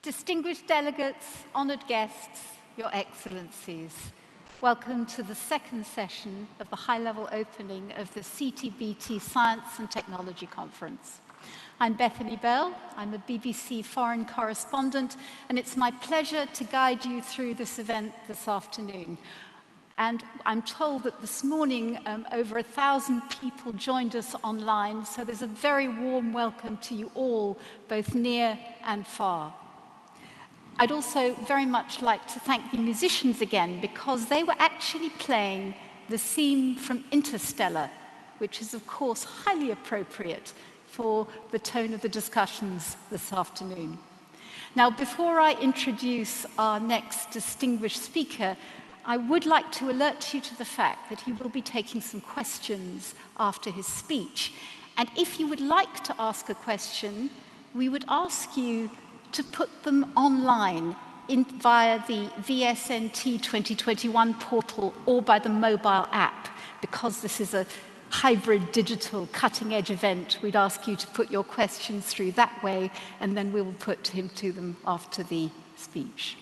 Distinguished delegates, honoured guests, Your Excellencies, welcome to the second session of the high-level opening of the CTBT Science and Technology Conference. I'm Bethany Bell. I'm a BBC foreign correspondent, and it's my pleasure to guide you through this event this afternoon. And I'm told that this morning over 1,000 people joined us online, so there's a very warm welcome to you all, both near and far. I'd also very much like to thank the musicians again, because they were actually playing the theme from Interstellar, which is of course highly appropriate for the tone of the discussions this afternoon. Now, before I introduce our next distinguished speaker, I would like to alert you to the fact that he will be taking some questions after his speech. And if you would like to ask a question, we would ask you to put them online via the VSNT 2021 portal or by the mobile app. Because this is a hybrid digital cutting-edge event, we'd ask you to put your questions through that way, and then we will put to them after the speech.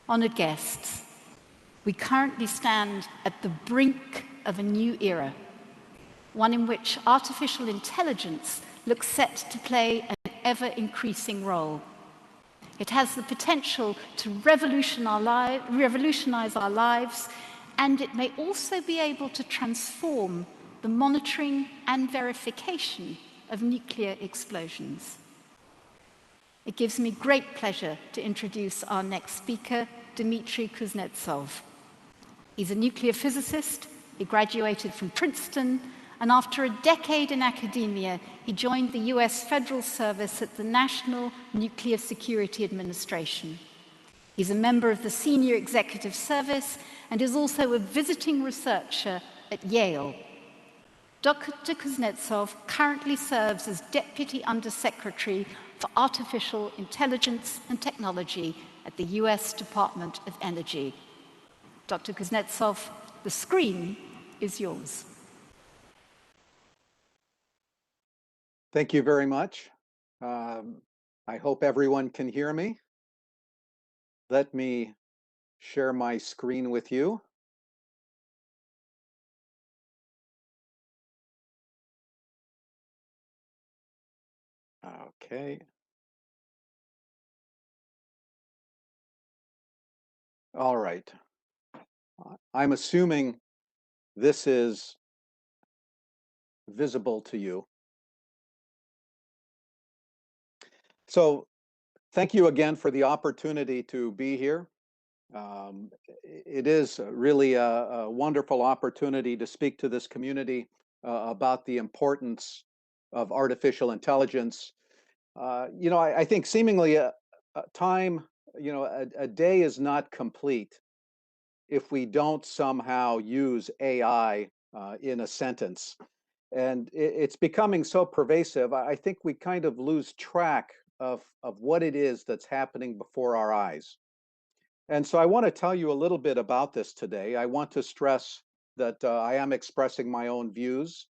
Honored guests, we currently stand at the brink of a new era, one in which artificial intelligence looks set to play an ever-increasing role. It has the potential to revolutionize our lives, and it may also be able to transform the monitoring and verification of nuclear explosions. It gives me great pleasure to introduce our next speaker, Dmitry Kuznetsov. He's a nuclear physicist. He graduated from Princeton, and after a decade in academia, he joined the US Federal Service at the National Nuclear Security Administration. He's a member of the Senior Executive Service and is also a visiting researcher at Yale. Dr. Kuznetsov currently serves as Deputy Undersecretary for Artificial Intelligence and Technology at the US Department of Energy. Dr. Kuznetsov, the screen is yours. Thank you very much. I hope everyone can hear me. Let me share my screen with you. Okay. All right. I'm assuming this is visible to you. So thank you again for the opportunity to be here. It is really a wonderful opportunity to speak to this community about the importance of artificial intelligence. I think seemingly a day is not complete if we don't somehow use AI in a sentence. And it's becoming so pervasive, I think we kind of lose track of what it is that's happening before our eyes. And so I want to tell you a little bit about this today. I want to stress that I am expressing my own views.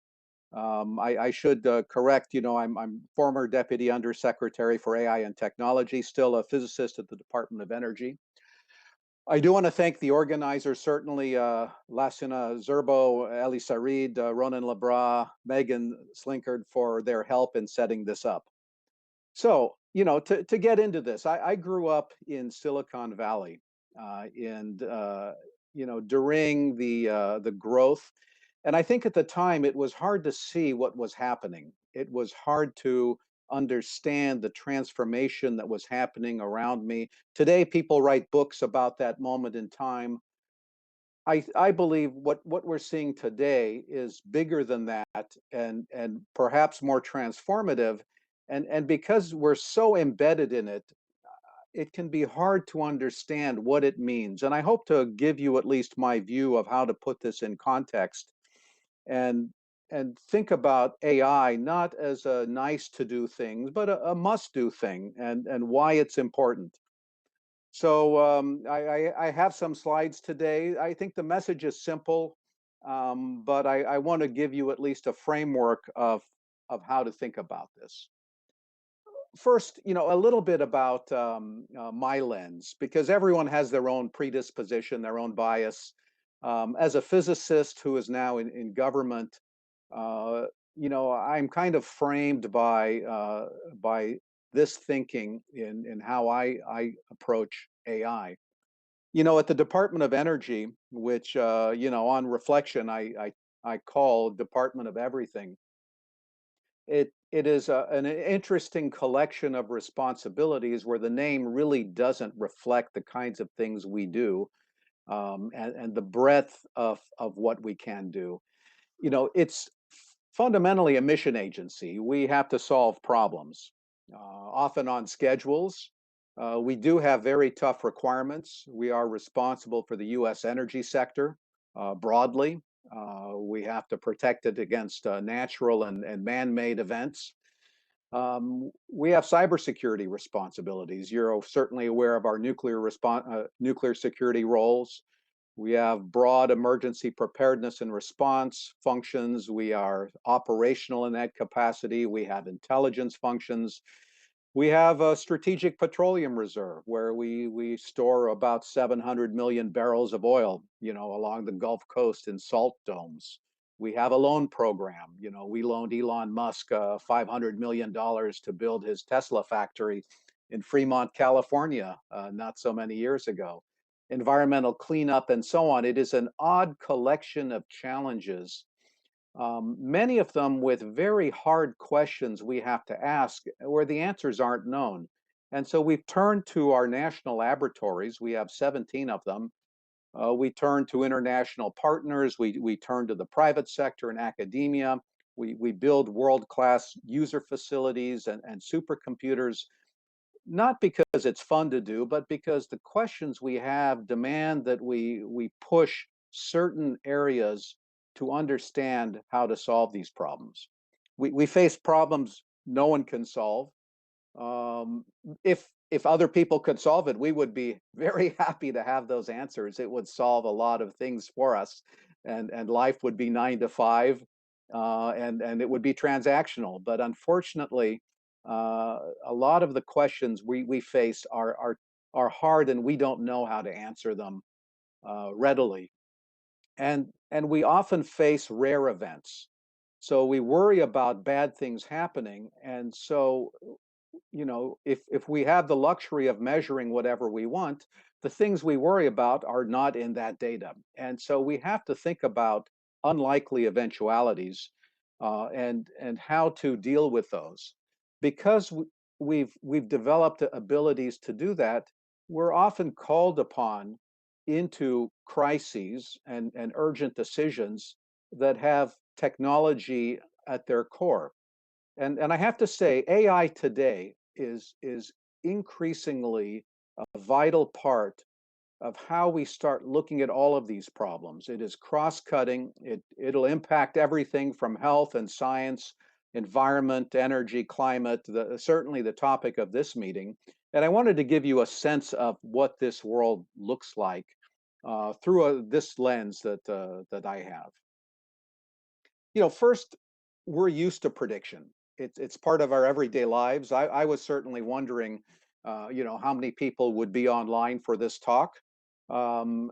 I should correct, I'm former Deputy Undersecretary for AI and Technology, still a physicist at the Department of Energy. I do want to thank the organizers, certainly Lassina Zerbo, Ellie Sarid, Ronan Lebras, Megan Slinkard for their help in setting this up. So, to get into this, I grew up in Silicon Valley and, during the growth. And I think at the time it was hard to see what was happening. It was hard to understand the transformation that was happening around me. Today, people write books about that moment in time. I believe what we're seeing today is bigger than that and perhaps more transformative. And because we're so embedded in it, it can be hard to understand what it means. And I hope to give you at least my view of how to put this in context and think about AI not as a nice to do thing, but a must do thing and why it's important. So I have some slides today. I think the message is simple, but I want to give you at least a framework of how to think about this. First, a little bit about my lens, because everyone has their own predisposition, their own bias. As a physicist who is now in government, I'm kind of framed by this thinking in how I approach AI. At the Department of Energy, which on reflection I call Department of Everything. It is an interesting collection of responsibilities where the name really doesn't reflect the kinds of things we do, and the breadth of what we can do. It's fundamentally a mission agency. We have to solve problems, often on schedules. We do have very tough requirements. We are responsible for the U.S. energy sector broadly. We have to protect it against natural and man-made events. We have cybersecurity responsibilities. You're certainly aware of our nuclear security roles. We have broad emergency preparedness and response functions. We are operational in that capacity. We have intelligence functions. We have a strategic petroleum reserve where we store about 700 million barrels of oil, along the Gulf Coast in salt domes. We have a loan program. We loaned Elon Musk $500 million to build his Tesla factory in Fremont, California, not so many years ago. Environmental cleanup and so on. It is an odd collection of challenges, many of them with very hard questions we have to ask where the answers aren't known. And so we've turned to our national laboratories. We have 17 of them. We turn to international partners. We turn to the private sector and academia. We build world-class user facilities and supercomputers, not because it's fun to do, but because the questions we have demand that we push certain areas to understand how to solve these problems. We face problems no one can solve. Um, if other people could solve it, we would be very happy to have those answers. It would solve a lot of things for us, and life would be 9 to 5, and it would be transactional. But unfortunately, a lot of the questions we face are hard, and we don't know how to answer them readily. And we often face rare events. So we worry about bad things happening, and so if we have the luxury of measuring whatever we want, the things we worry about are not in that data. And so we have to think about unlikely eventualities, and how to deal with those. Because we've developed abilities to do that, we're often called upon into crises and urgent decisions that have technology at their core. And I have to say, AI today is increasingly a vital part of how we start looking at all of these problems. It is cross-cutting. It'll impact everything from health and science, environment, energy, climate, certainly the topic of this meeting. And I wanted to give you a sense of what this world looks like through this lens that I have. First, we're used to prediction. It's part of our everyday lives. I was certainly wondering, how many people would be online for this talk. Um,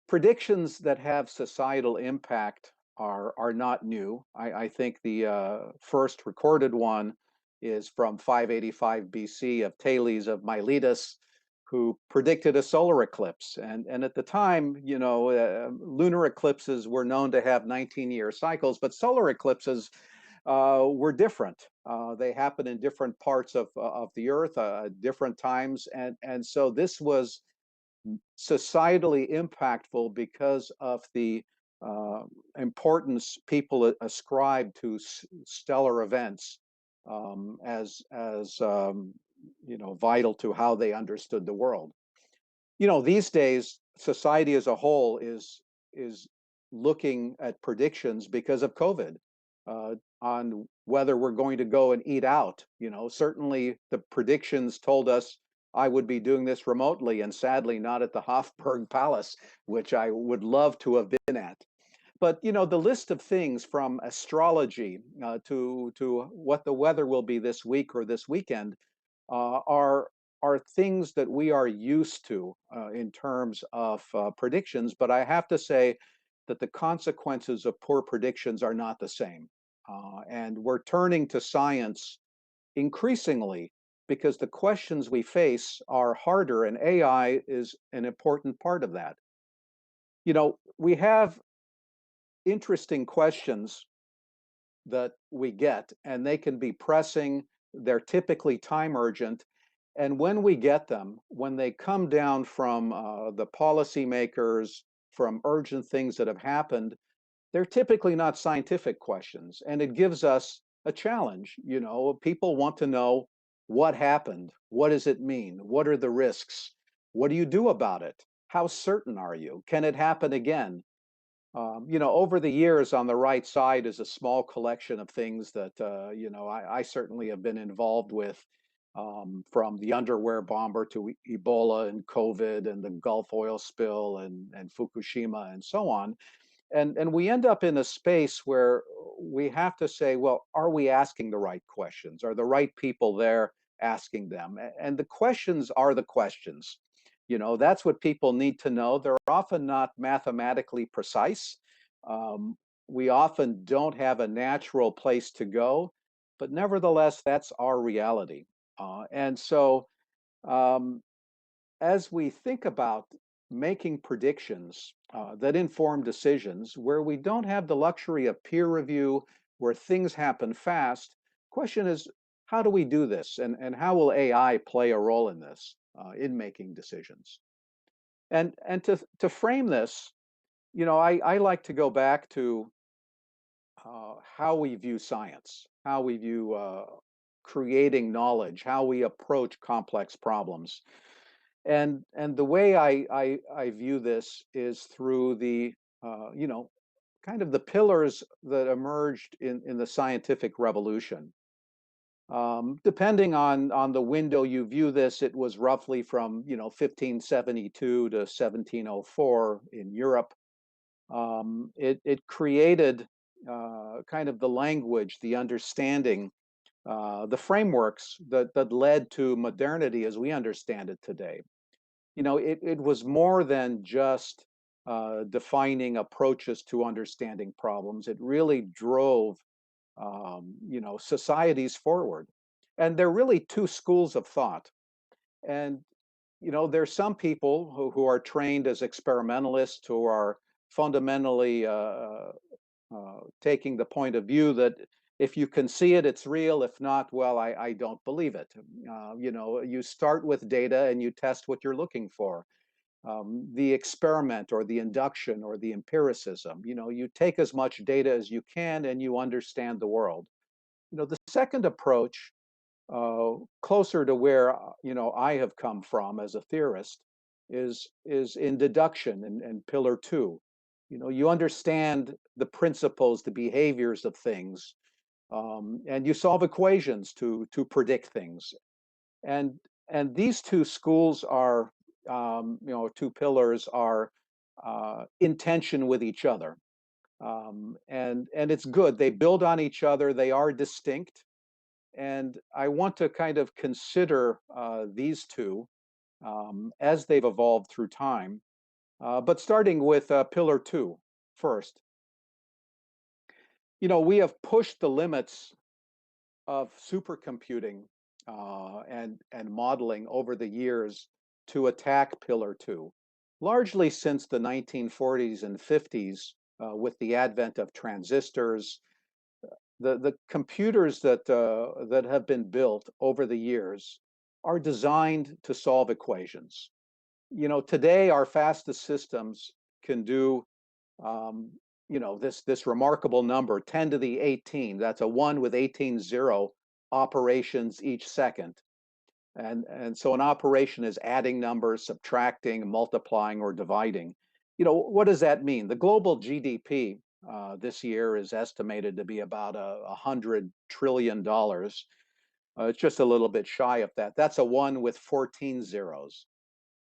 Predictions that have societal impact are not new. I think the first recorded one is from 585 BC of Thales of Miletus, who predicted a solar eclipse. And at the time, lunar eclipses were known to have 19-year cycles, but solar eclipses were different. They happen in different parts of the Earth, different times, and so this was societally impactful because of the uh, importance people ascribe to stellar events, as vital to how they understood the world. These days, society as a whole is looking at predictions because of COVID, on whether we're going to go and eat out. Certainly the predictions told us I would be doing this remotely, and sadly not at the Hofburg Palace, which I would love to have been at. But the list of things from astrology to what the weather will be this week or this weekend uh, are are things that we are used to in terms of predictions. But I have to say, that the consequences of poor predictions are not the same. And we're turning to science increasingly because the questions we face are harder, and AI is an important part of that. We have interesting questions that we get, and they can be pressing. They're typically time urgent. And when we get them, when they come down from the policymakers, from urgent things that have happened, they're typically not scientific questions. And it gives us a challenge. People want to know what happened. What does it mean? What are the risks? What do you do about it? How certain are you? Can it happen again? Over the years, on the right side is a small collection of things that I certainly have been involved with, from the underwear bomber to Ebola and COVID and the Gulf oil spill and Fukushima and so on. And we end up in a space where we have to say, well, are we asking the right questions? Are the right people there asking them? And the questions are the questions. That's what people need to know. They're often not mathematically precise. We often don't have a natural place to go, but nevertheless, that's our reality. And so, um, as we think about making predictions that inform decisions where we don't have the luxury of peer review, where things happen fast, question is, how do we do this? And how will AI play a role in this, in making decisions? And to frame this, I like to go back to how we view science, how we view creating knowledge, how we approach complex problems. And the way I view this is through the kind of the pillars that emerged in the scientific revolution. Depending on the window you view this, it was roughly from 1572 to 1704 in Europe. It created kind of the language, the understanding, the frameworks that led to modernity as we understand it today. It was more than just defining approaches to understanding problems. It really drove, societies forward. And there are really two schools of thought. And, there's some people who are trained as experimentalists who are fundamentally taking the point of view that if you can see it, it's real. If not, well, I don't believe it. You start with data and you test what you're looking for. The experiment or the induction or the empiricism, you take as much data as you can and you understand the world. The second approach, closer to where I have come from as a theorist, is in deduction and pillar two. You understand the principles, the behaviors of things, and you solve equations to predict things. And and these two schools are, two pillars are in tension with each other. And it's good. They build on each other. They are distinct. And I want to kind of consider these two as they've evolved through time. But starting with pillar two first, we have pushed the limits of supercomputing and modeling over the years to attack pillar two, largely since the 1940s and 50s, with the advent of transistors. The computers that have been built over the years are designed to solve equations. Today our fastest systems can do, this remarkable number, 10 to the 18. That's a 1 with 18 zero operations each second. And so an operation is adding numbers, subtracting, multiplying, or dividing. What does that mean? The global GDP this year is estimated to be about $100 trillion. It's just a little bit shy of that. That's a 1 with 14 zeros.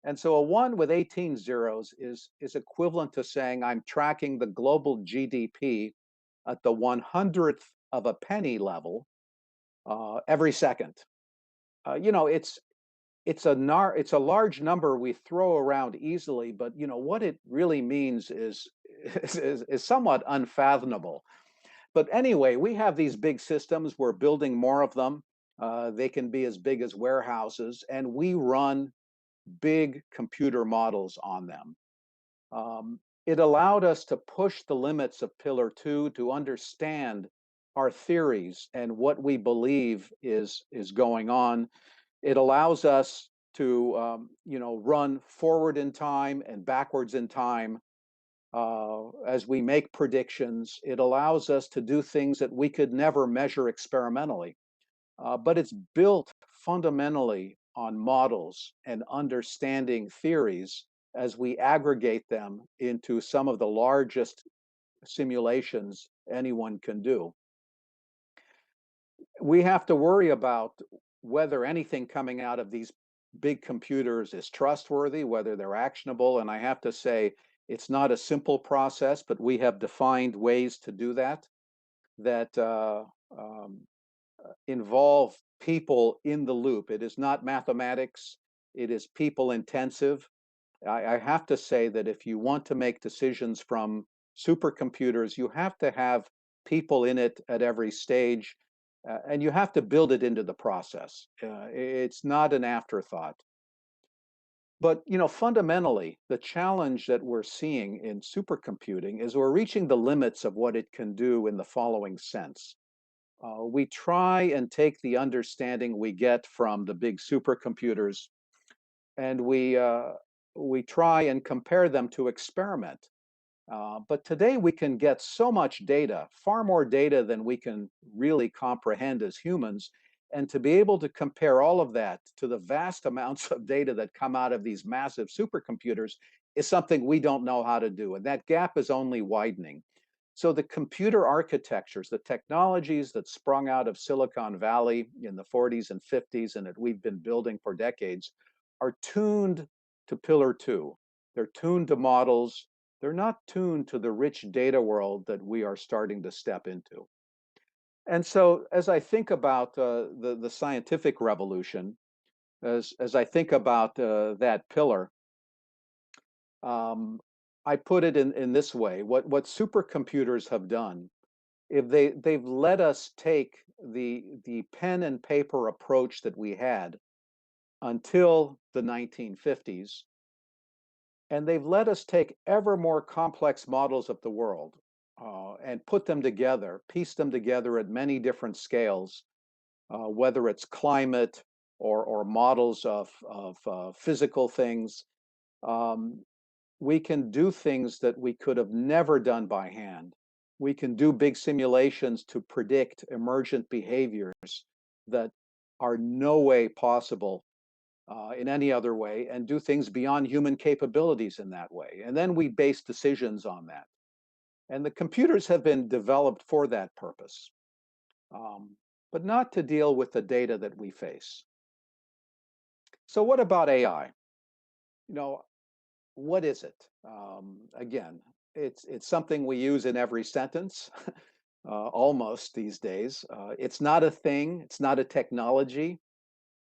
And so a 1 with 18 zeros is equivalent to saying I'm tracking the global GDP at the 100th of a penny level every second. It's a large number we throw around easily, but what it really means is somewhat unfathomable. But anyway, we have these big systems. We're building more of them. They can be as big as warehouses, and we run big computer models on them. It allowed us to push the limits of Pillar 2 to understand our theories and what we believe is going on. It allows us to run forward in time and backwards in time as we make predictions. It allows us to do things that we could never measure experimentally. But it's built fundamentally on models and understanding theories as we aggregate them into some of the largest simulations anyone can do. We have to worry about whether anything coming out of these big computers is trustworthy, whether they're actionable. And I have to say, it's not a simple process, but we have defined ways to do that that involve people in the loop. It is not mathematics, it is people intensive. I have to say that if you want to make decisions from supercomputers, you have to have people in it at every stage, and you have to build it into the process. It's not an afterthought. But fundamentally, the challenge that we're seeing in supercomputing is we're reaching the limits of what it can do in the following sense. We try and take the understanding we get from the big supercomputers, and we try and compare them to experiment. But today we can get so much data, far more data than we can really comprehend as humans. And to be able to compare all of that to the vast amounts of data that come out of these massive supercomputers is something we don't know how to do. And that gap is only widening. So the computer architectures, the technologies that sprung out of Silicon Valley in the 40s and 50s and that we've been building for decades are tuned to Pillar 2. They're tuned to models. They're not tuned to the rich data world that we are starting to step into. And so as I think about the scientific revolution, as I think about that pillar, um, I put it in this way. What supercomputers have done, if they've let us take the pen and paper approach that we had until the 1950s, and they've let us take ever more complex models of the world and put them together, piece them together at many different scales, whether it's climate or models of physical things. Um, we can do things that we could have never done by hand. We can do big simulations to predict emergent behaviors that are no way possible in any other way, and do things beyond human capabilities in that way. And then we base decisions on that. And the computers have been developed for that purpose, um, but not to deal with the data that we face. So what about AI? You know, what is it? Again, it's something we use in every sentence, almost these days. It's not a thing. It's not a technology.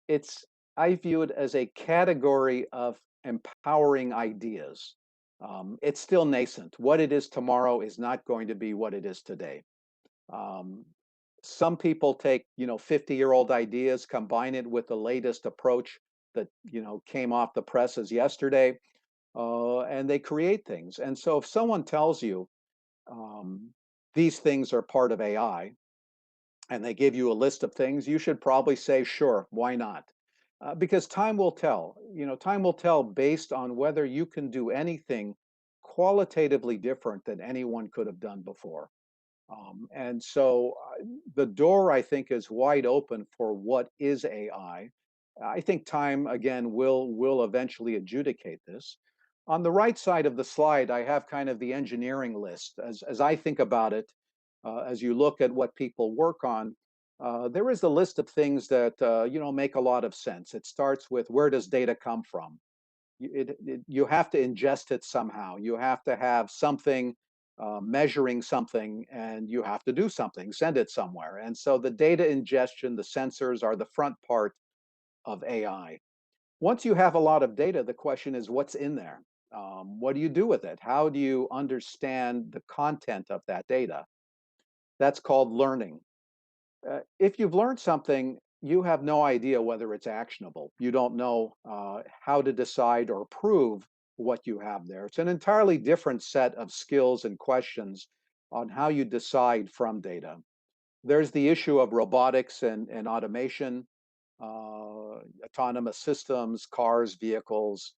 It's I view it as a category of empowering ideas. It's still nascent. What it is tomorrow is not going to be what it is today. Um, some people take 50-year-old ideas, combine it with the latest approach that came off the presses yesterday, and they create things. And so if someone tells you um, these things are part of AI, and they give you a list of things, you should probably say, sure, why not? Because time will tell. Time will tell based on whether you can do anything qualitatively different than anyone could have done before. And so the door, I think, is wide open for what is AI. I think time, again, will eventually adjudicate this. On the right side of the slide, I have kind of the engineering list. As I think about it, as you look at what people work on, there is a list of things that make a lot of sense. It starts with, where does data come from? You have to ingest it somehow. You have to have something measuring something, and you have to do something, send it somewhere. And so the data ingestion, the sensors are the front part of AI. Once you have a lot of data, the question is what's in there? What do you do with it? How do you understand the content of that data? That's called learning. If you've learned something, you have no idea whether it's actionable. You don't know how to decide or prove what you have there. It's an entirely different set of skills and questions on how you decide from data. There's the issue of robotics and automation, autonomous systems, cars, vehicles,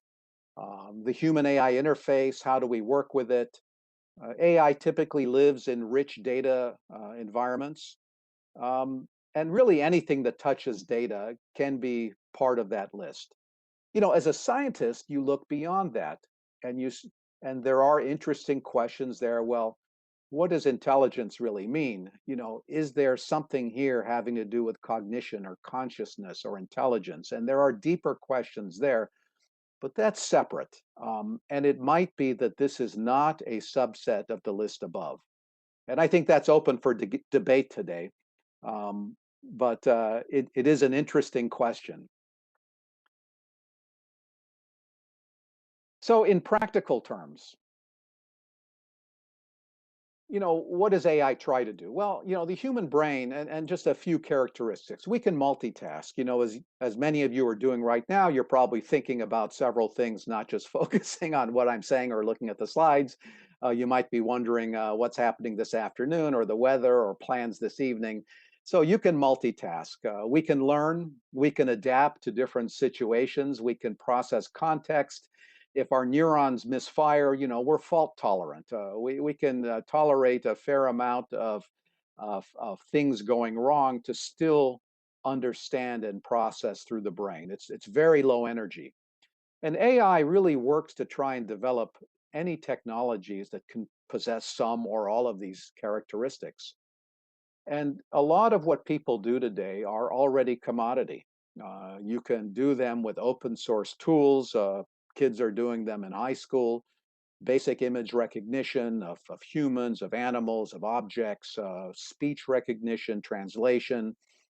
the human AI interface. How do we work with it? AI typically lives in rich data environments. And really anything that touches data can be part of that list. As a scientist, you look beyond that and and there are interesting questions there. Well, what does intelligence really mean? Is there something here having to do with cognition or consciousness or intelligence? And there are deeper questions there, but that's separate. And it might be that this is not a subset of the list above. And I think that's open for debate today. But it is an interesting question. So, in practical terms, what does AI try to do? Well, the human brain and just a few characteristics. We can multitask. As many of you are doing right now, you're probably thinking about several things, not just focusing on what I'm saying or looking at the slides. You might be wondering what's happening this afternoon or the weather or plans this evening. So you can multitask. We can learn, we can adapt to different situations, we can process context. If our neurons misfire, we're fault tolerant. We can tolerate a fair amount of things going wrong to still understand and process through the brain. It's very low energy. And AI really works to try and develop any technologies that can possess some or all of these characteristics. And a lot of what people do today are already commodity. You can do them with open source tools. Kids are doing them in high school. Basic image recognition of humans, of animals, of objects, speech recognition, translation,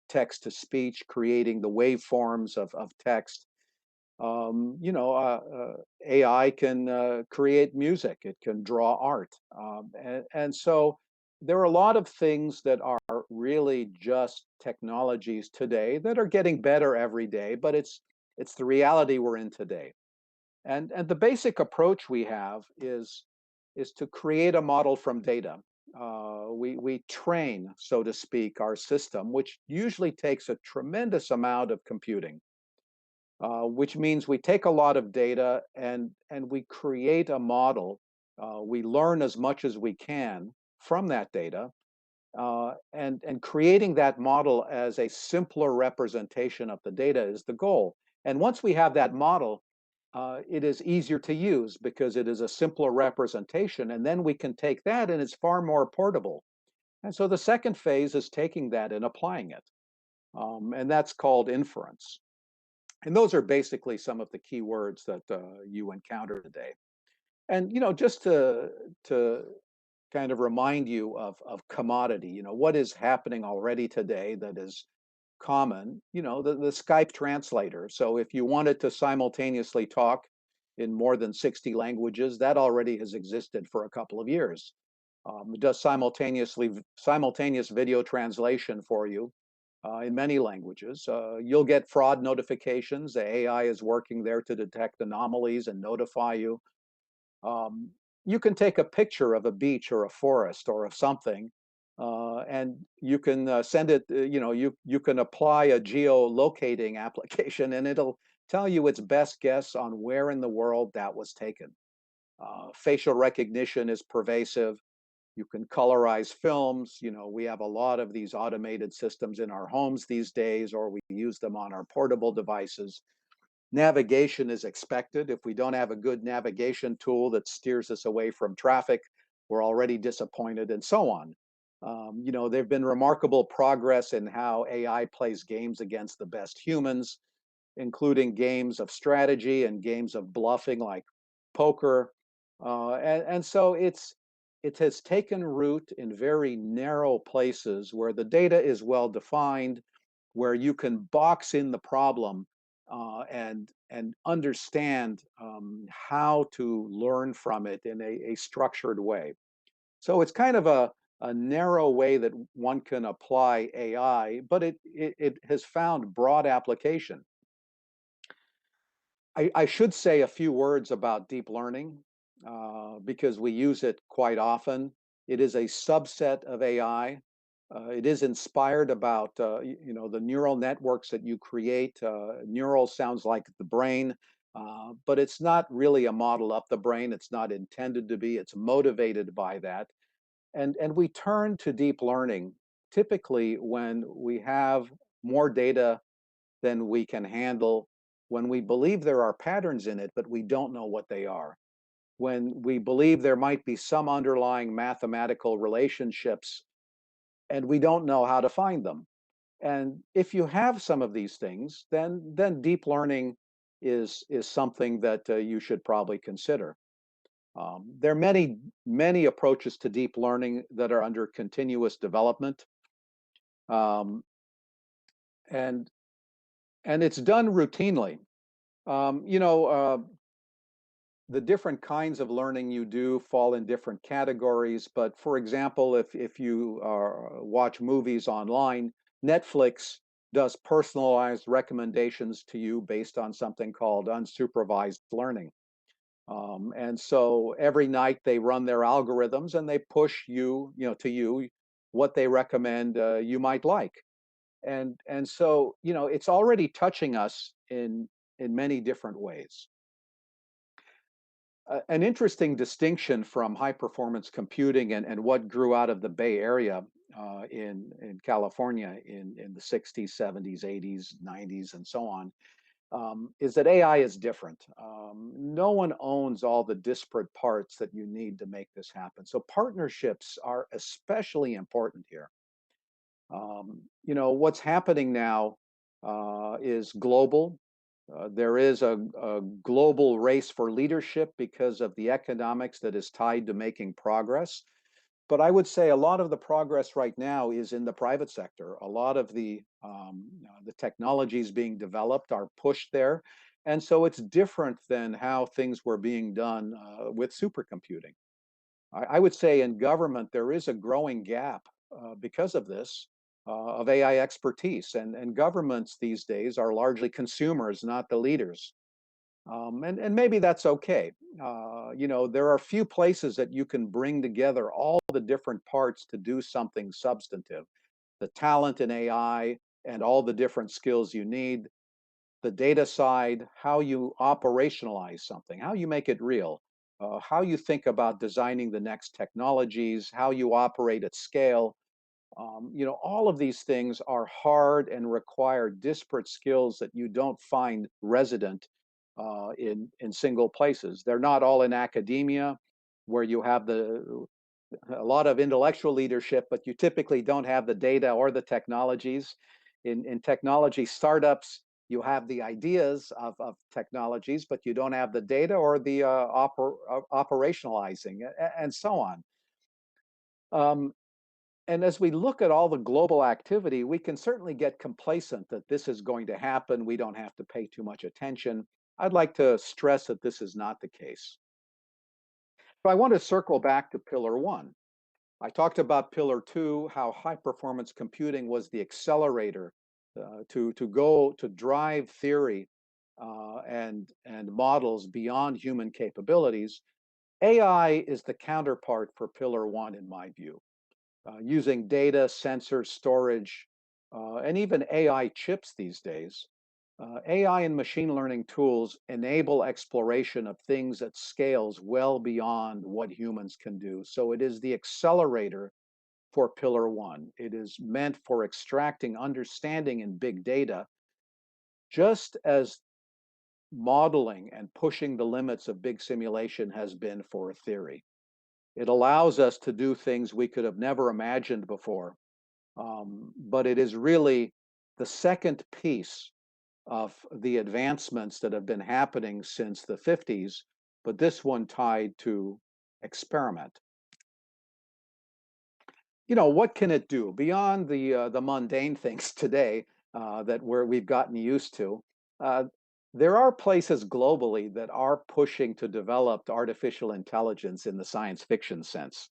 text to speech, creating the waveforms of text. AI can create music, it can draw art. And so there are a lot of things that are really just technologies today that are getting better every day, but it's the reality we're in today. And the basic approach we have is to create a model from data. We train, so to speak, our system, which usually takes a tremendous amount of computing, which means we take a lot of data and we create a model. We learn as much as we can from that data, and creating that model as a simpler representation of the data is the goal. And once we have that model, it is easier to use because it is a simpler representation, and then we can take that and it's far more portable. And so the second phase is taking that and applying it, and that's called inference. And those are basically some of the key words that you encounter today. And just to kind of remind you of commodity, what is happening already today that is common, the Skype translator. So if you wanted to simultaneously talk in more than 60 languages, that already has existed for a couple of years. It does simultaneous video translation for you in many languages. You'll get fraud notifications. The AI is working there to detect anomalies and notify you. You can take a picture of a beach or a forest or of something, and you can send it. You can apply a geolocating application, and it'll tell you its best guess on where in the world that was taken. Facial recognition is pervasive. You can colorize films. We have a lot of these automated systems in our homes these days, or we use them on our portable devices. Navigation is expected. If we don't have a good navigation tool that steers us away from traffic, we're already disappointed, and so on. There have been remarkable progress in how AI plays games against the best humans, including games of strategy and games of bluffing like poker. And so it has taken root in very narrow places where the data is well defined, where you can box in the problem and understand how to learn from it in a structured way. So it's kind of a narrow way that one can apply AI, but it has found broad application. I should say a few words about deep learning because we use it quite often. It is a subset of AI. It is inspired about the neural networks that you create. Neural sounds like the brain, but it's not really a model of the brain. It's not intended to be. It's motivated by that, and we turn to deep learning typically when we have more data than we can handle, when we believe there are patterns in it, but we don't know what they are, when we believe there might be some underlying mathematical relationships and we don't know how to find them. And if you have some of these things, then deep learning is something that you should probably consider. There are many approaches to deep learning that are under continuous development, um, and and it's done routinely. The different kinds of learning you do fall in different categories. But for example, if you watch movies online, Netflix does personalized recommendations to you based on something called unsupervised learning. And so every night they run their algorithms and they push to you what they recommend you might like. And so it's already touching us in many different ways. An interesting distinction from high performance computing and what grew out of the Bay Area in California in the 60s, 70s, 80s, 90s, and so on, is that AI is different. No one owns all the disparate parts that you need to make this happen. So partnerships are especially important here. What's happening now is global. There is a global race for leadership because of the economics that is tied to making progress. But I would say a lot of the progress right now is in the private sector. A lot of the technologies being developed are pushed there. And so it's different than how things were being done with supercomputing. I would say in government, there is a growing gap because of this, of AI expertise. And governments these days are largely consumers, not the leaders. And maybe that's okay. There are few places that you can bring together all the different parts to do something substantive. The talent in AI and all the different skills you need, the data side, how you operationalize something, how you make it real, how you think about designing the next technologies, how you operate at scale. All of these things are hard and require disparate skills that you don't find resident in single places. They're not all in academia, where you have a lot of intellectual leadership, but you typically don't have the data or the technologies. In technology startups, you have the ideas of technologies, but you don't have the data or the operationalizing, and so on. Um, and as we look at all the global activity, we can certainly get complacent that this is going to happen. We don't have to pay too much attention. I'd like to stress that this is not the case. But I want to circle back to Pillar 1. I talked about Pillar 2, how high performance computing was the accelerator to drive theory and models beyond human capabilities. AI is the counterpart for Pillar 1 in my view. Using data, sensor storage, and even AI chips these days, AI and machine learning tools enable exploration of things at scales well beyond what humans can do. So it is the accelerator for Pillar 1. It is meant for extracting understanding in big data, just as modeling and pushing the limits of big simulation has been for theory. It allows us to do things we could have never imagined before. But it is really the second piece of the advancements that have been happening since the 50s, but this one tied to experiment. What can it do beyond the mundane things today that we've gotten used to? There are places globally that are pushing to develop artificial intelligence in the science fiction sense.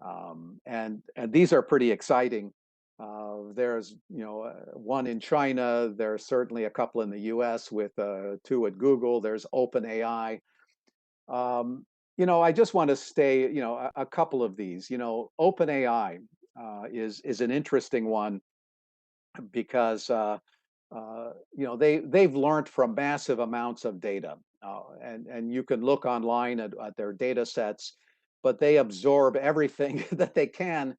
And these are pretty exciting. There's one in China. There's certainly a couple in the U.S. with two at Google. There's OpenAI. Um, I just want to stay a couple of these. OpenAI is an interesting one because they've learned from massive amounts of data, and you can look online at their data sets, but they absorb everything that they can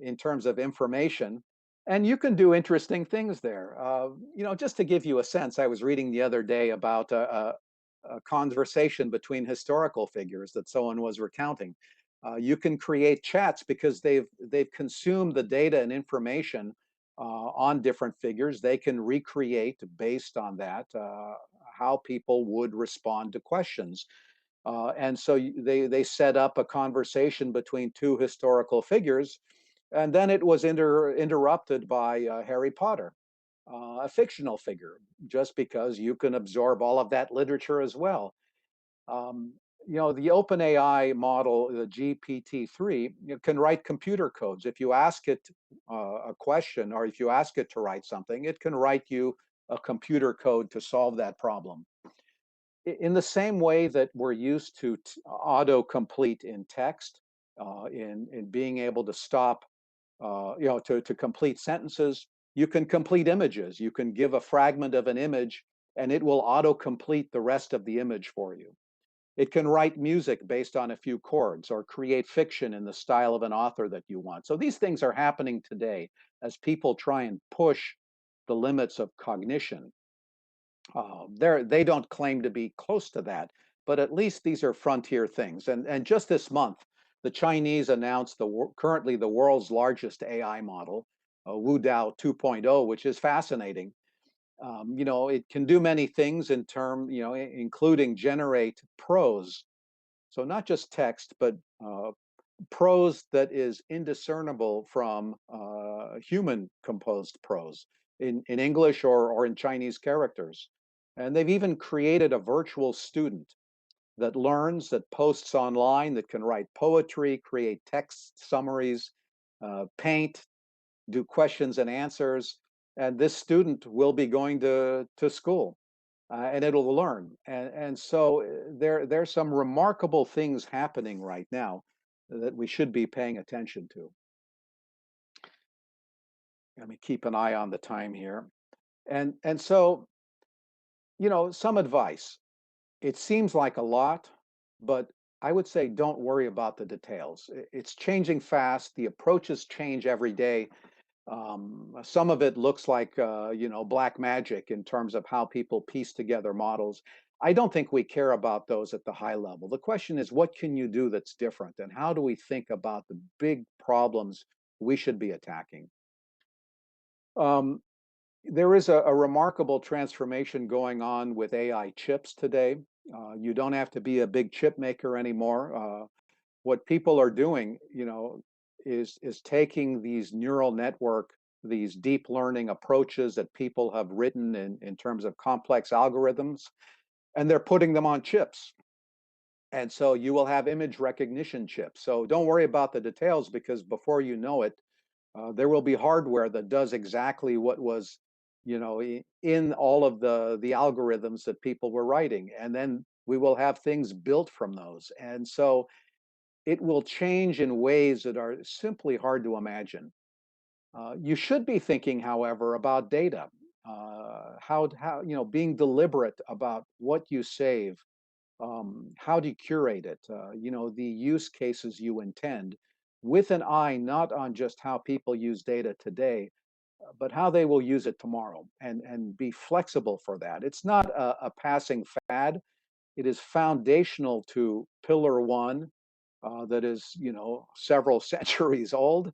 in terms of information, and you can do interesting things there. Just to give you a sense, I was reading the other day about a conversation between historical figures that someone was recounting. You can create chats because they've consumed the data and information on different figures. They can recreate based on that how people would respond to questions. And so they set up a conversation between two historical figures, and then it was interrupted by Harry Potter, a fictional figure, just because you can absorb all of that literature as well. Um, the OpenAI model, the GPT-3, can write computer codes. If you ask it a question, or if you ask it to write something, it can write you a computer code to solve that problem. In the same way that we're used to autocomplete in text, in being able to stop, to complete sentences, you can complete images. You can give a fragment of an image, and it will autocomplete the rest of the image for you. It can write music based on a few chords or create fiction in the style of an author that you want. So these things are happening today as people try and push the limits of cognition. They don't claim to be close to that, but at least these are frontier things. And just this month, the Chinese announced currently the world's largest AI model, Wu Dao 2.0, which is fascinating. It can do many things including generate prose. So not just text, but prose that is indiscernible from human composed prose in English or in Chinese characters. And they've even created a virtual student that learns, that posts online, that can write poetry, create text summaries, paint, do questions and answers. And this student will be going to school and it'll learn. And so there's some remarkable things happening right now that we should be paying attention to. Let me keep an eye on the time here. And so, some advice. It seems like a lot, but I would say don't worry about the details. It's changing fast. The approaches change every day. Some of it looks like black magic in terms of how people piece together models. I don't think we care about those at the high level. The question is, what can you do that's different, and how do we think about the big problems we should be attacking? Um, there is a remarkable transformation going on with AI chips today. You don't have to be a big chip maker anymore. What people are doing, is taking these neural network, these deep learning approaches that people have written in terms of complex algorithms, and they're putting them on chips. And so you will have image recognition chips. So don't worry about the details because before you know it, there will be hardware that does exactly what was, in all of the algorithms that people were writing, and then we will have things built from those. And so it will change in ways that are simply hard to imagine. You should be thinking, however, about data, how being deliberate about what you save, how do you curate it, the use cases you intend, with an eye not on just how people use data today, but how they will use it tomorrow, and be flexible for that. It's not a passing fad. It is foundational to pillar one, that is, several centuries old,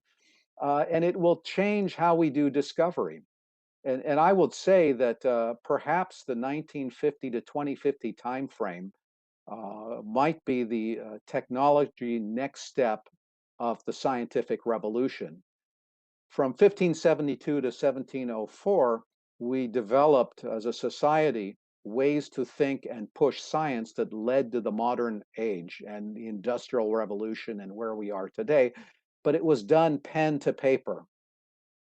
and it will change how we do discovery. And I would say that perhaps the 1950 to 2050 timeframe might be the technology next step of the scientific revolution. From 1572 to 1704, we developed as a society ways to think and push science that led to the modern age and the industrial revolution and where we are today. But it was done pen to paper.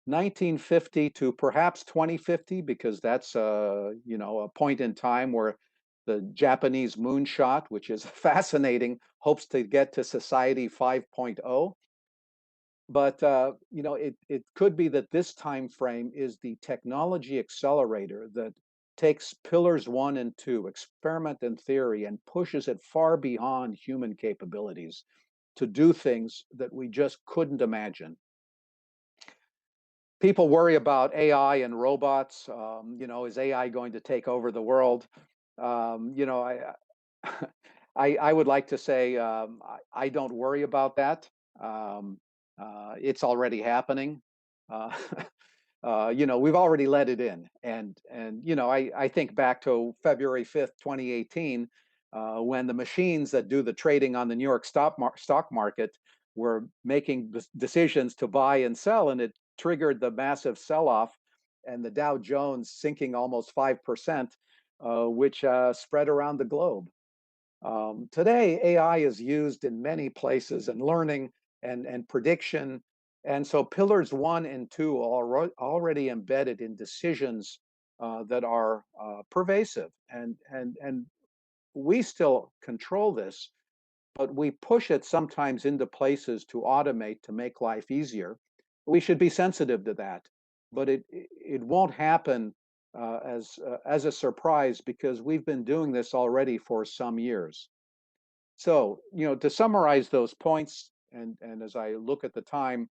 1950 to perhaps 2050, because that's a point in time where the Japanese moonshot, which is fascinating, hopes to get to society 5.0. But it could be that this time frame is the technology accelerator that takes pillars one and two, experiment and theory, and pushes it far beyond human capabilities to do things that we just couldn't imagine. People worry about AI and robots. Is AI going to take over the world? I, I would like to say I don't worry about that. Um, it's already happening. Uh, we've already let it in, and I think back to February 5th, 2018, when the machines that do the trading on the New York stock market were making decisions to buy and sell, and it triggered the massive sell-off, and the Dow Jones sinking almost 5%, which spread around the globe. Today, AI is used in many places in learning and prediction. And so pillars one and two are already embedded in decisions that are pervasive. And we still control this, but we push it sometimes into places to automate to make life easier. We should be sensitive to that, but it won't happen as a surprise because we've been doing this already for some years. So, to summarize those points, and as I look at the time,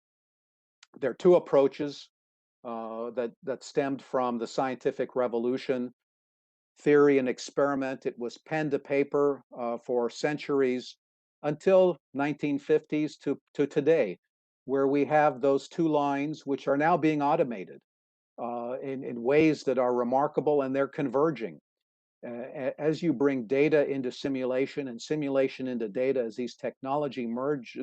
there are two approaches that stemmed from the scientific revolution: theory and experiment. It was pen to paper for centuries until 1950s to today, where we have those two lines, which are now being automated in ways that are remarkable, and they're converging. As you bring data into simulation and simulation into data, as these technology merge,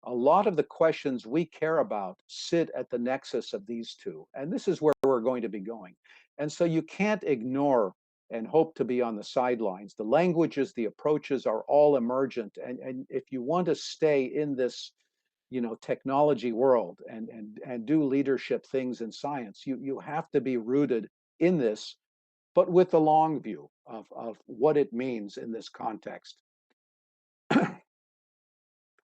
a lot of the questions we care about sit at the nexus of these two. And this is where we're going to be going. And so you can't ignore and hope to be on the sidelines. The languages, the approaches are all emergent. And if you want to stay in this technology world and do leadership things in science, you have to be rooted in this, but with the long view of what it means in this context.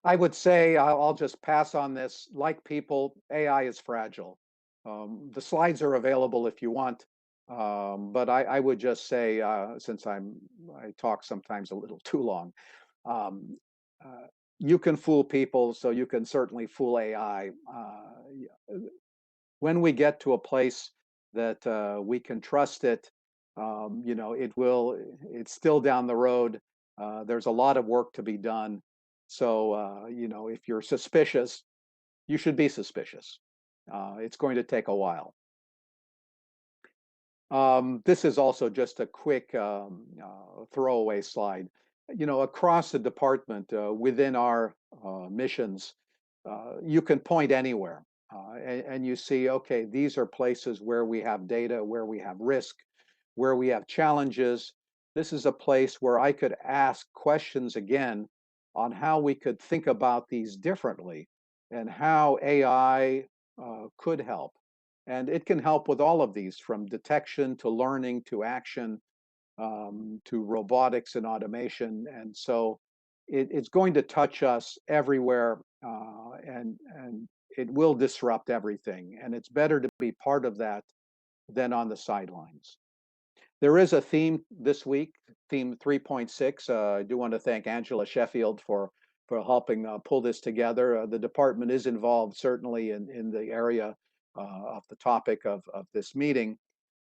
I would say I'll just pass on this. Like people, AI is fragile. The slides are available if you want, but I would just say, since I talk sometimes a little too long, um, uh, you can fool people, so you can certainly fool AI. When we get to a place that we can trust it, it's still down the road. There's a lot of work to be done. So, if you're suspicious, you should be suspicious. It's going to take a while. This is also just a quick throwaway slide. Across the department, within our missions, you can point anywhere and you see, okay, these are places where we have data, where we have risk, where we have challenges. This is a place where I could ask questions again on how we could think about these differently and how AI could help. And it can help with all of these, from detection to learning to action to robotics and automation. And so it's going to touch us everywhere, and it will disrupt everything. And it's better to be part of that than on the sidelines. There is a theme this week, theme 3.6. I do want to thank Angela Sheffield for helping pull this together. The department is involved certainly in the area of the topic of this meeting.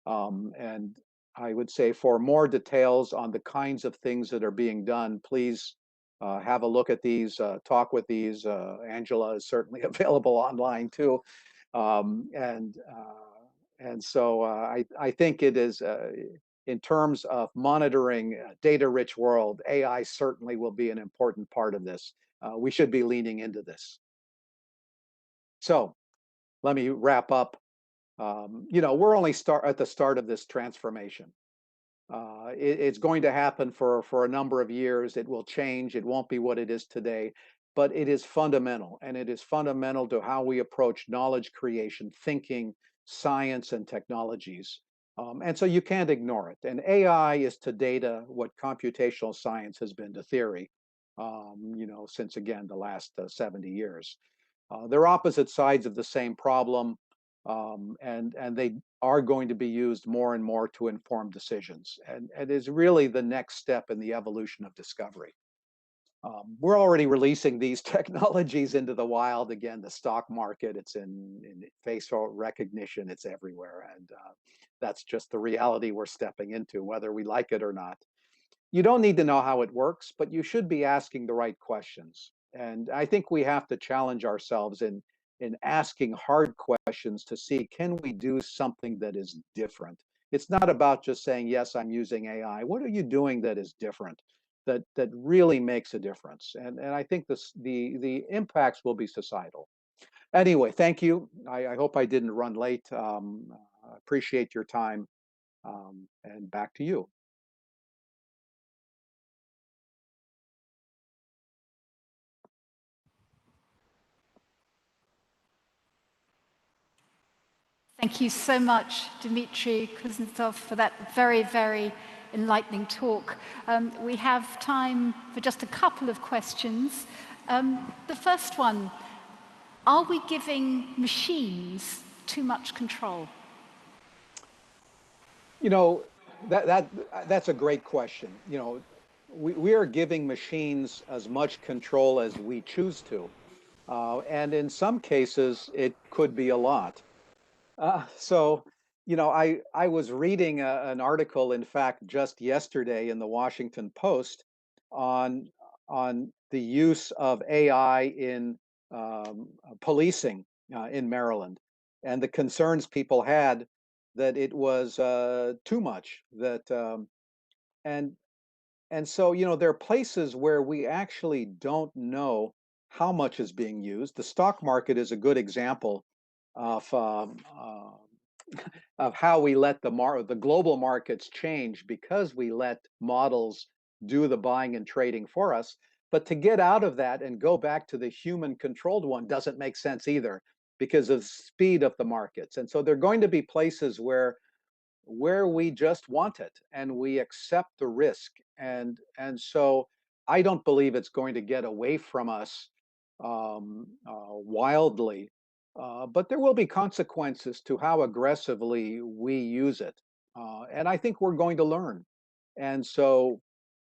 And I would say for more details on the kinds of things that are being done, please have a look at these, talk with these. Angela is certainly available online too. Um, and uh, and so I think it is, in terms of monitoring a data-rich world, AI certainly will be an important part of this. We should be leaning into this. So let me wrap up. we're only at the start of this transformation. It's going to happen for a number of years. It will change. It won't be what it is today, but it is fundamental, and it is fundamental to how we approach knowledge creation, thinking, science, and technologies. And so you can't ignore it. And AI is to data what computational science has been to theory, since again the last 70 years. They're opposite sides of the same problem, and they are going to be used more and more to inform decisions, and is really the next step in the evolution of discovery. We're already releasing these technologies into the wild. Again, the stock market, it's in facial recognition, it's everywhere, and that's just the reality we're stepping into, whether we like it or not. You don't need to know how it works, but you should be asking the right questions. And I think we have to challenge ourselves in asking hard questions to see, can we do something that is different? It's not about just saying, yes, I'm using AI. What are you doing that is different, that really makes a difference? And I think the impacts will be societal. Anyway, thank you. I hope I didn't run late. Appreciate your time. And back to you. Thank you so much, Dmitry Kuznetsov, for that very, very enlightening talk. We have time for just a couple of questions. The first one, are we giving machines too much control? You know, that's a great question. We are giving machines as much control as we choose to. And in some cases, it could be a lot. So, I was reading an article, in fact, just yesterday in the Washington Post on the use of AI in policing in Maryland, and the concerns people had that it was too much. And and so, there are places where we actually don't know how much is being used. The stock market is a good example of of how we let the global markets change because we let models do the buying and trading for us. But to get out of that and go back to the human controlled one doesn't make sense either because of the speed of the markets. And so there are going to be places where we just want it and we accept the risk. And so I don't believe it's going to get away from us wildly, but there will be consequences to how aggressively we use it. And I think we're going to learn. And so,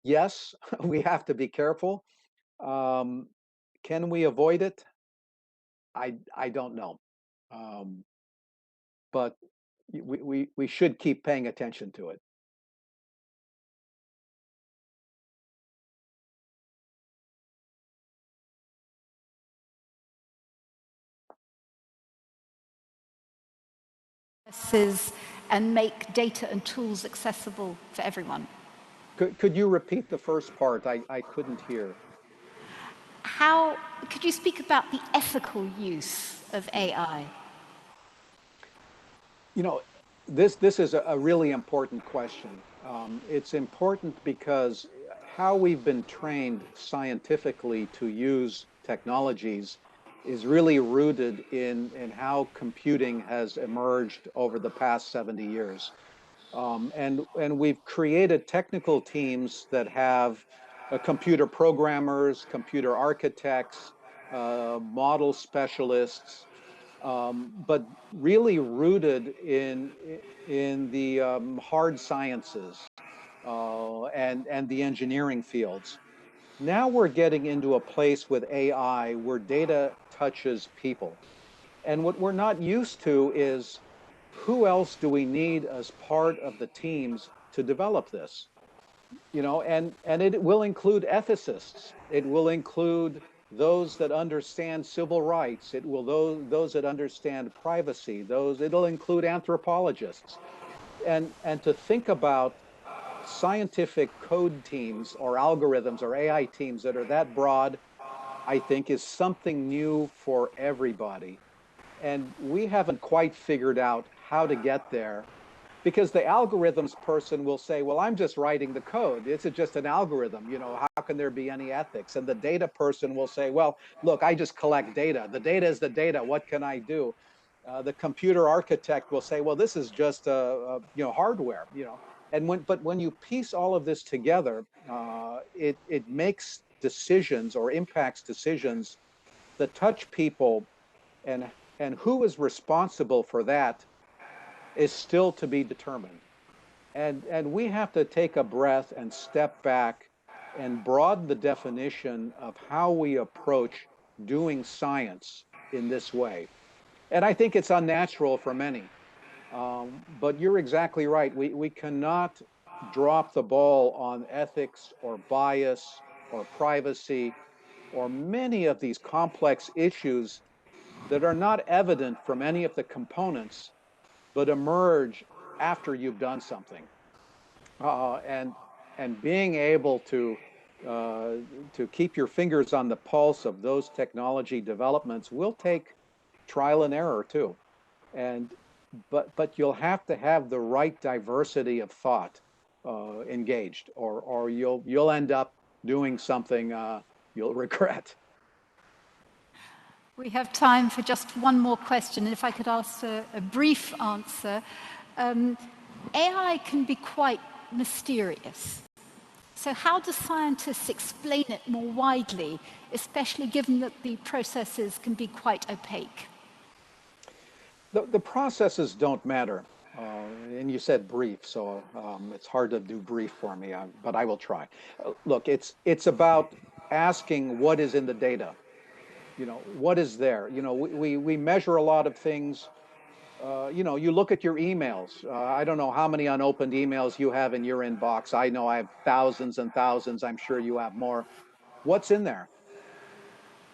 yes, we have to be careful. Um, can we avoid it? I don't know. Um, but we should keep paying attention to it. And make data and tools accessible for everyone. Could you repeat the first part? I couldn't hear. How could you speak about the ethical use of AI? You know, this is a really important question. It's important because how we've been trained scientifically to use technologies is really rooted in how computing has emerged over the past 70 years. And we've created technical teams that have computer programmers, computer architects, model specialists, but really rooted in the hard sciences and the engineering fields. Now we're getting into a place with AI where data touches people. And what we're not used to is, who else do we need as part of the teams to develop this? And it will include ethicists. It will include those that understand civil rights. It will those that understand privacy. It'll include anthropologists. And to think about scientific code teams or algorithms or AI teams that are that broad, I think is something new for everybody. And we haven't quite figured out how to get there, because the algorithms person will say, well, I'm just writing the code. It's just an algorithm. How can there be any ethics? And the data person will say, well, look, I just collect data. The data is the data. What can I do? The computer architect will say, well, this is just hardware. But when you piece all of this together, it makes decisions or impacts decisions that touch people, and who is responsible for that is still to be determined. And we have to take a breath and step back and broaden the definition of how we approach doing science in this way. And I think it's unnatural for many. But you're exactly right. We cannot drop the ball on ethics or bias or privacy or many of these complex issues that are not evident from any of the components, but emerge after you've done something. And being able uh, to keep your fingers on the pulse of those technology developments will take trial and error too. And but you'll have to have the right diversity of thought engaged, or you'll end up doing something you'll regret. We have time for just one more question, and if I could ask a brief answer. Um, AI can be quite mysterious. So how do scientists explain it more widely, especially given that the processes can be quite opaque? The processes don't matter. And you said brief, so it's hard to do brief for me, but I will try. Look, it's about asking what is in the data. What is there? We measure a lot of things. You look at your emails. I don't know how many unopened emails you have in your inbox. I know I have thousands and thousands. I'm sure you have more. What's in there?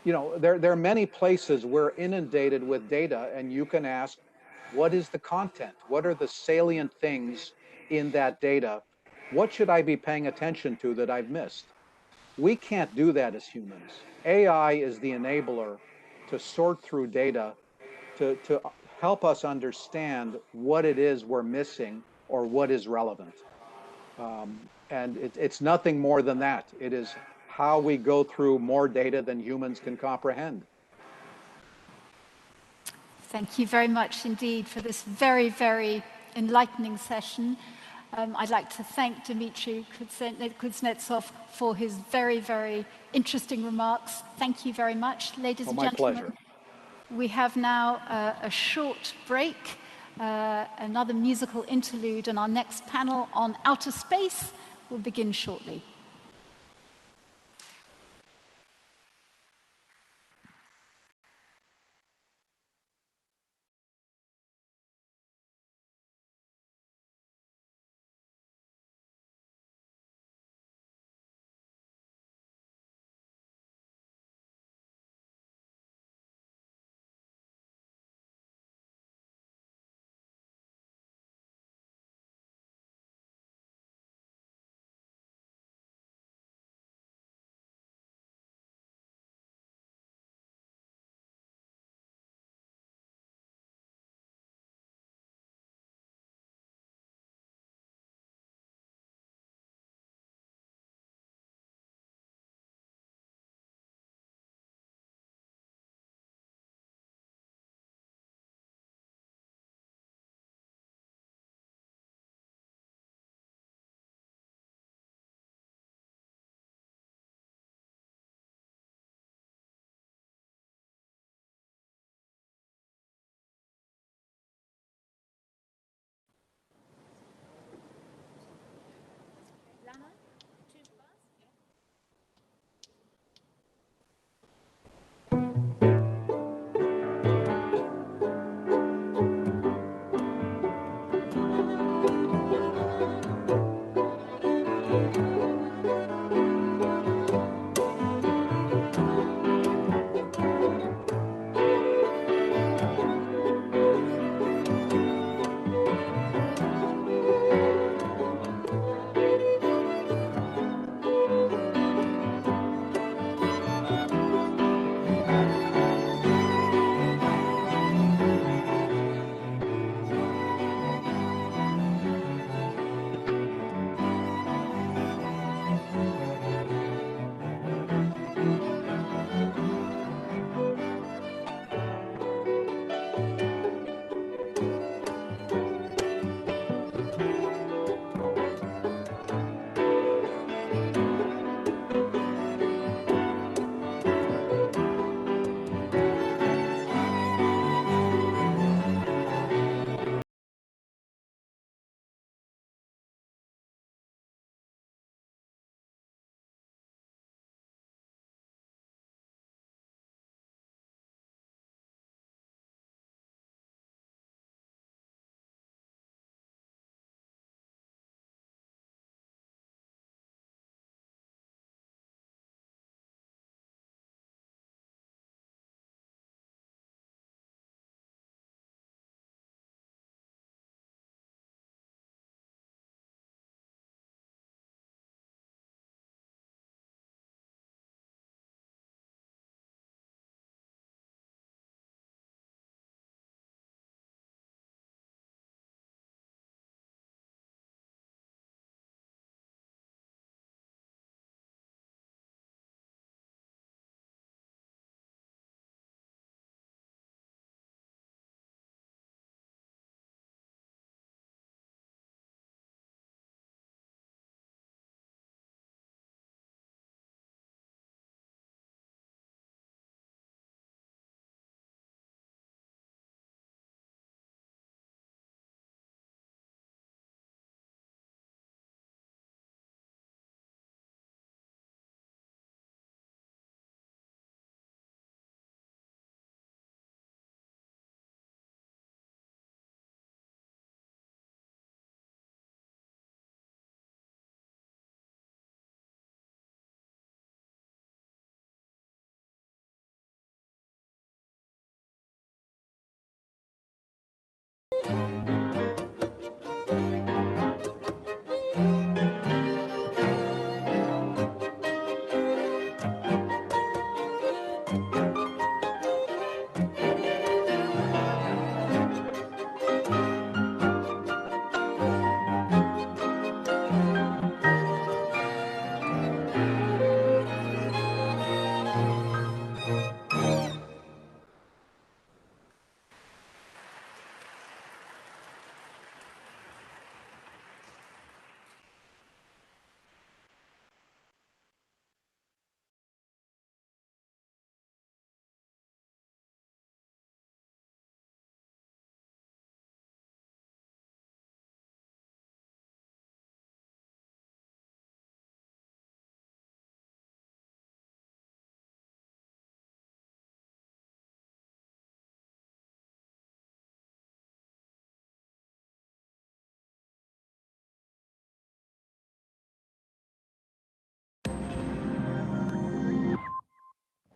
There are many places we're inundated with data, and you can ask, what is the content? What are the salient things in that data? What should I be paying attention to that I've missed? We can't do that as humans. AI is the enabler to sort through data to help us understand what it is we're missing or what is relevant. And it's nothing more than that. It is how we go through more data than humans can comprehend. Thank you very much indeed for this very, very enlightening session. I'd like to thank Dmitry Kuznetsov for his very, very interesting remarks. Thank you very much, ladies and My gentlemen. pleasure. We have now a short break, another musical interlude, and our next panel on outer space will begin shortly.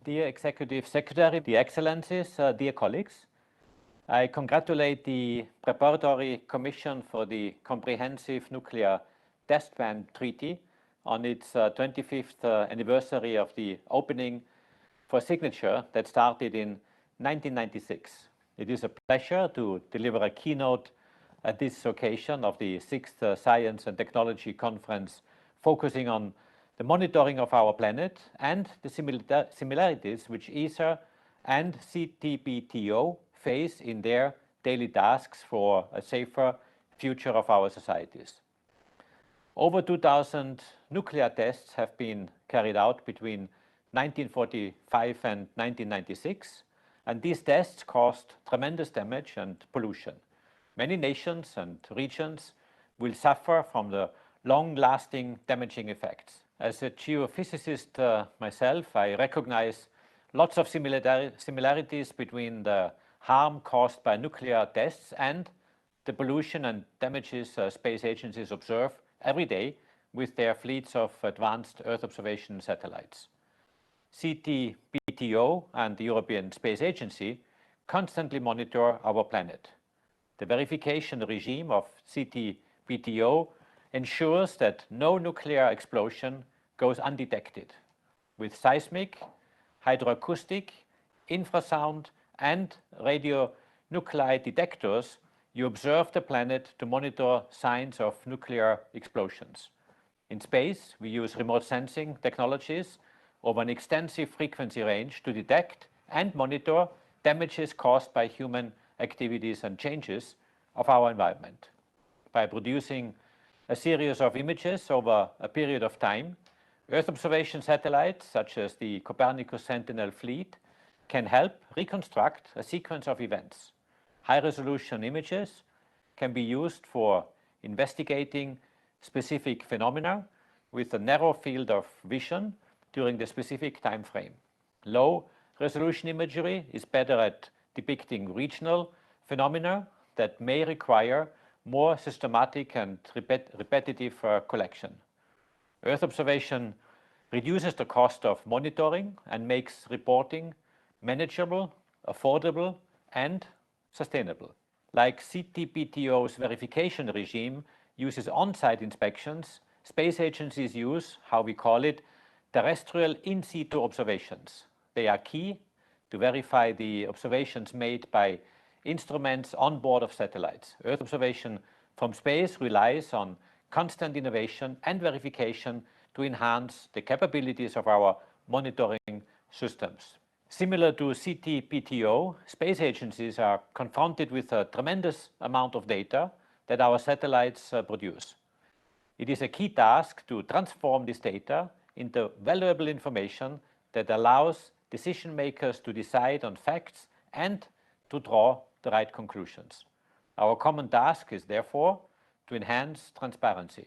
dear Executive Secretary, dear Excellencies, dear colleagues. I congratulate the Preparatory Commission for the Comprehensive Nuclear Test Ban Treaty on its 25th anniversary of the opening for signature that started in 1996. It is a pleasure to deliver a keynote at this occasion of the 6th Science and Technology Conference, focusing on the monitoring of our planet and the similarities which ESA and CTBTO face in their daily tasks for a safer future of our societies. Over 2,000 nuclear tests have been carried out between 1945 and 1996, and these tests caused tremendous damage and pollution. Many nations and regions will suffer from the long-lasting damaging effects. As a geophysicist myself, I recognize lots of similarities between the harm caused by nuclear tests and the pollution and damages space agencies observe every day with their fleets of advanced Earth observation satellites. CTBTO and the European Space Agency constantly monitor our planet. The verification regime of CTBTO ensures that no nuclear explosion goes undetected. With seismic, hydroacoustic, infrasound, and radionuclide detectors, you observe the planet to monitor signs of nuclear explosions. In space, we use remote sensing technologies over an extensive frequency range to detect and monitor damages caused by human activities and changes of our environment. By producing a series of images over a period of time, Earth observation satellites, such as the Copernicus Sentinel fleet, can help reconstruct a sequence of events. High-resolution images can be used for investigating specific phenomena with a narrow field of vision during the specific time frame. Low-resolution imagery is better at depicting regional phenomena that may require more systematic and repetitive collection. Earth observation reduces the cost of monitoring and makes reporting manageable, affordable, and sustainable. Like CTBTO's verification regime uses on-site inspections, space agencies use, how we call it, terrestrial in situ observations. They are key to verify the observations made by instruments on board of satellites. Earth observation from space relies on constant innovation and verification to enhance the capabilities of our monitoring systems. Similar to CTBTO, space agencies are confronted with a tremendous amount of data that our satellites produce. It is a key task to transform this data into valuable information that allows decision makers to decide on facts and to draw the right conclusions. Our common task is therefore to enhance transparency.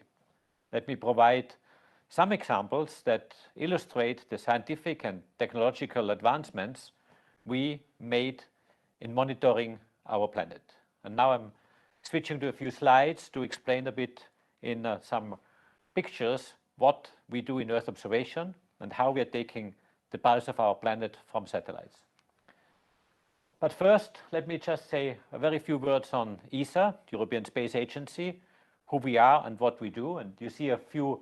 Let me provide some examples that illustrate the scientific and technological advancements we made in monitoring our planet. And now I'm switching to a few slides to explain a bit in some pictures what we do in Earth observation and how we are taking the pulse of our planet from satellites. But first, let me just say a very few words on ESA, the European Space Agency, who we are and what we do. And you see a few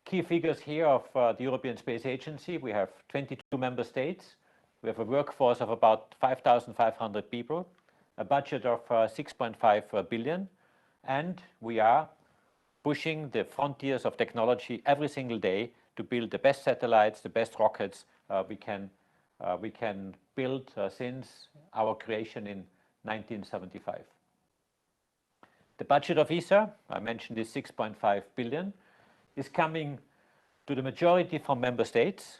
key figures here of the European Space Agency. We have 22 member states. We have a workforce of about 5,500 people, a budget of 6.5 billion, and we are pushing the frontiers of technology every single day to build the best satellites, the best rockets we can build since our creation in 1975. The budget of ESA, I mentioned, is 6.5 billion, is coming to the majority from member states.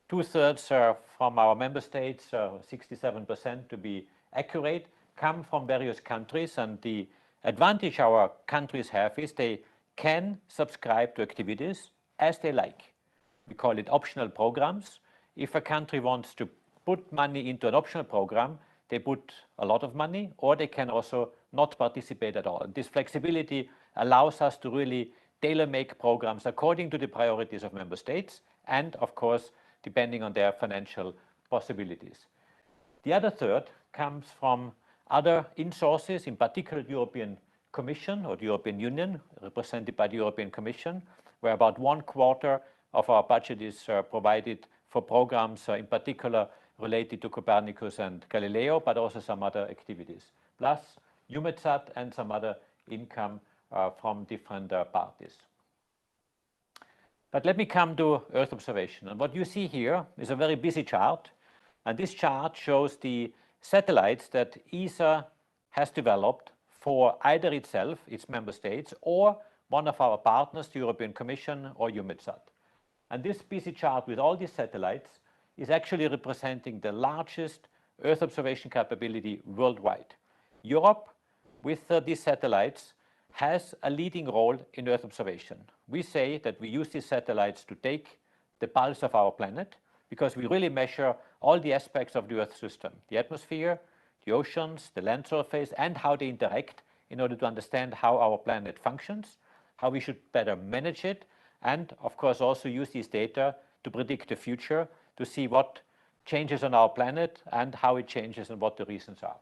2/3 are from our member states, 67% to be accurate, come from various countries, and the advantage our countries have is they can subscribe to activities as they like. We call it optional programs. If a country wants to put money into an optional program, they put a lot of money, or they can also not participate at all. And this flexibility allows us to really tailor-make programs according to the priorities of member states and, of course, depending on their financial possibilities. The other third comes from other in-sources, in particular the European Commission or the European Union, represented by the European Commission, where about 1/4 of our budget is provided for programs in particular related to Copernicus and Galileo, but also some other activities, plus EUMETSAT and some other income from different parties. But let me come to Earth observation. And what you see here is a very busy chart. And this chart shows the satellites that ESA has developed for either itself, its member states, or one of our partners, the European Commission or EUMETSAT. And this busy chart with all these satellites is actually representing the largest Earth observation capability worldwide. Europe, with these satellites, has a leading role in Earth observation. We say that we use these satellites to take the pulse of our planet because we really measure all the aspects of the Earth system, the atmosphere, the oceans, the land surface, and how they interact in order to understand how our planet functions, how we should better manage it, and of course also use these data to predict the future, to see what changes on our planet and how it changes and what the reasons are.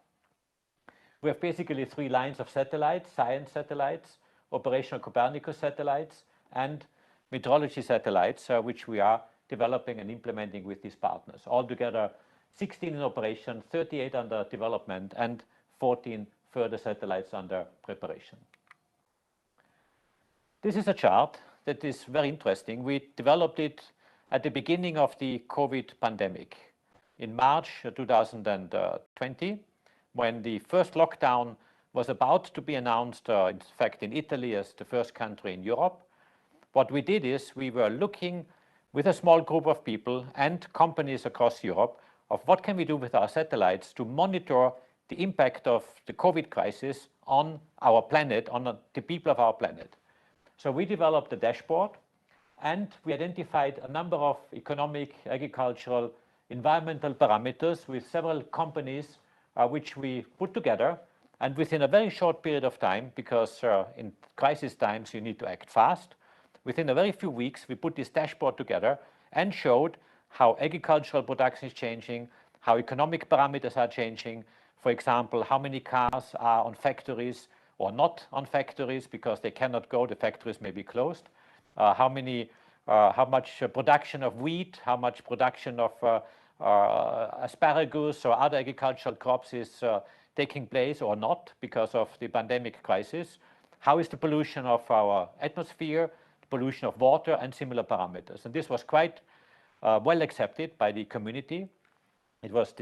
We have basically 3 lines of satellites: science satellites, operational Copernicus satellites, and meteorology satellites, which we are developing and implementing with these partners. Altogether, 16 in operation, 38 under development, and 14 further satellites under preparation. This is a chart that is very interesting. We developed it at the beginning of the COVID pandemic in March 2020, when the first lockdown was about to be announced, in fact, in Italy as the first country in Europe. What we did is we were looking with a small group of people and companies across Europe of what can we do with our satellites to monitor the impact of the COVID crisis on our planet, on the people of our planet. So we developed a dashboard and we identified a number of economic, agricultural, environmental parameters with several companies which we put together. And within a very short period of time, because in crisis times you need to act fast, within a very few weeks we put this dashboard together and showed how agricultural production is changing, how economic parameters are changing. For example, how many cars are on factories or not on factories because they cannot go, the factories may be closed. How much production of wheat, how much production of asparagus or other agricultural crops is taking place or not because of the pandemic crisis. How is the pollution of our atmosphere, the pollution of water, and similar parameters. And this was quite well accepted by the community. It was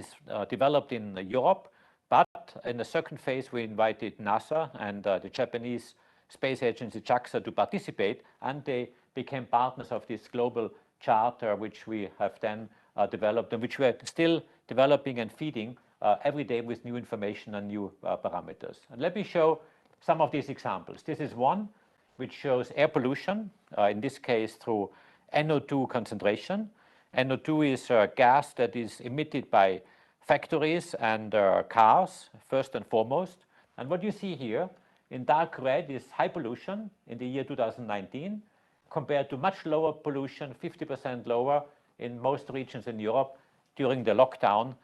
developed in Europe, but in the second phase we invited NASA and the Japanese space agency JAXA to participate, and they became partners of this global charter which we have then developed and which we are still developing and feeding every day with new information and new parameters. And let me show some of these examples. This is one which shows air pollution, in this case through NO2 concentration. NO2 is a gas that is emitted by factories and cars, first and foremost. And what you see here in dark red is high pollution in the year 2019, compared to much lower pollution, 50% lower in most regions in Europe during the lockdown,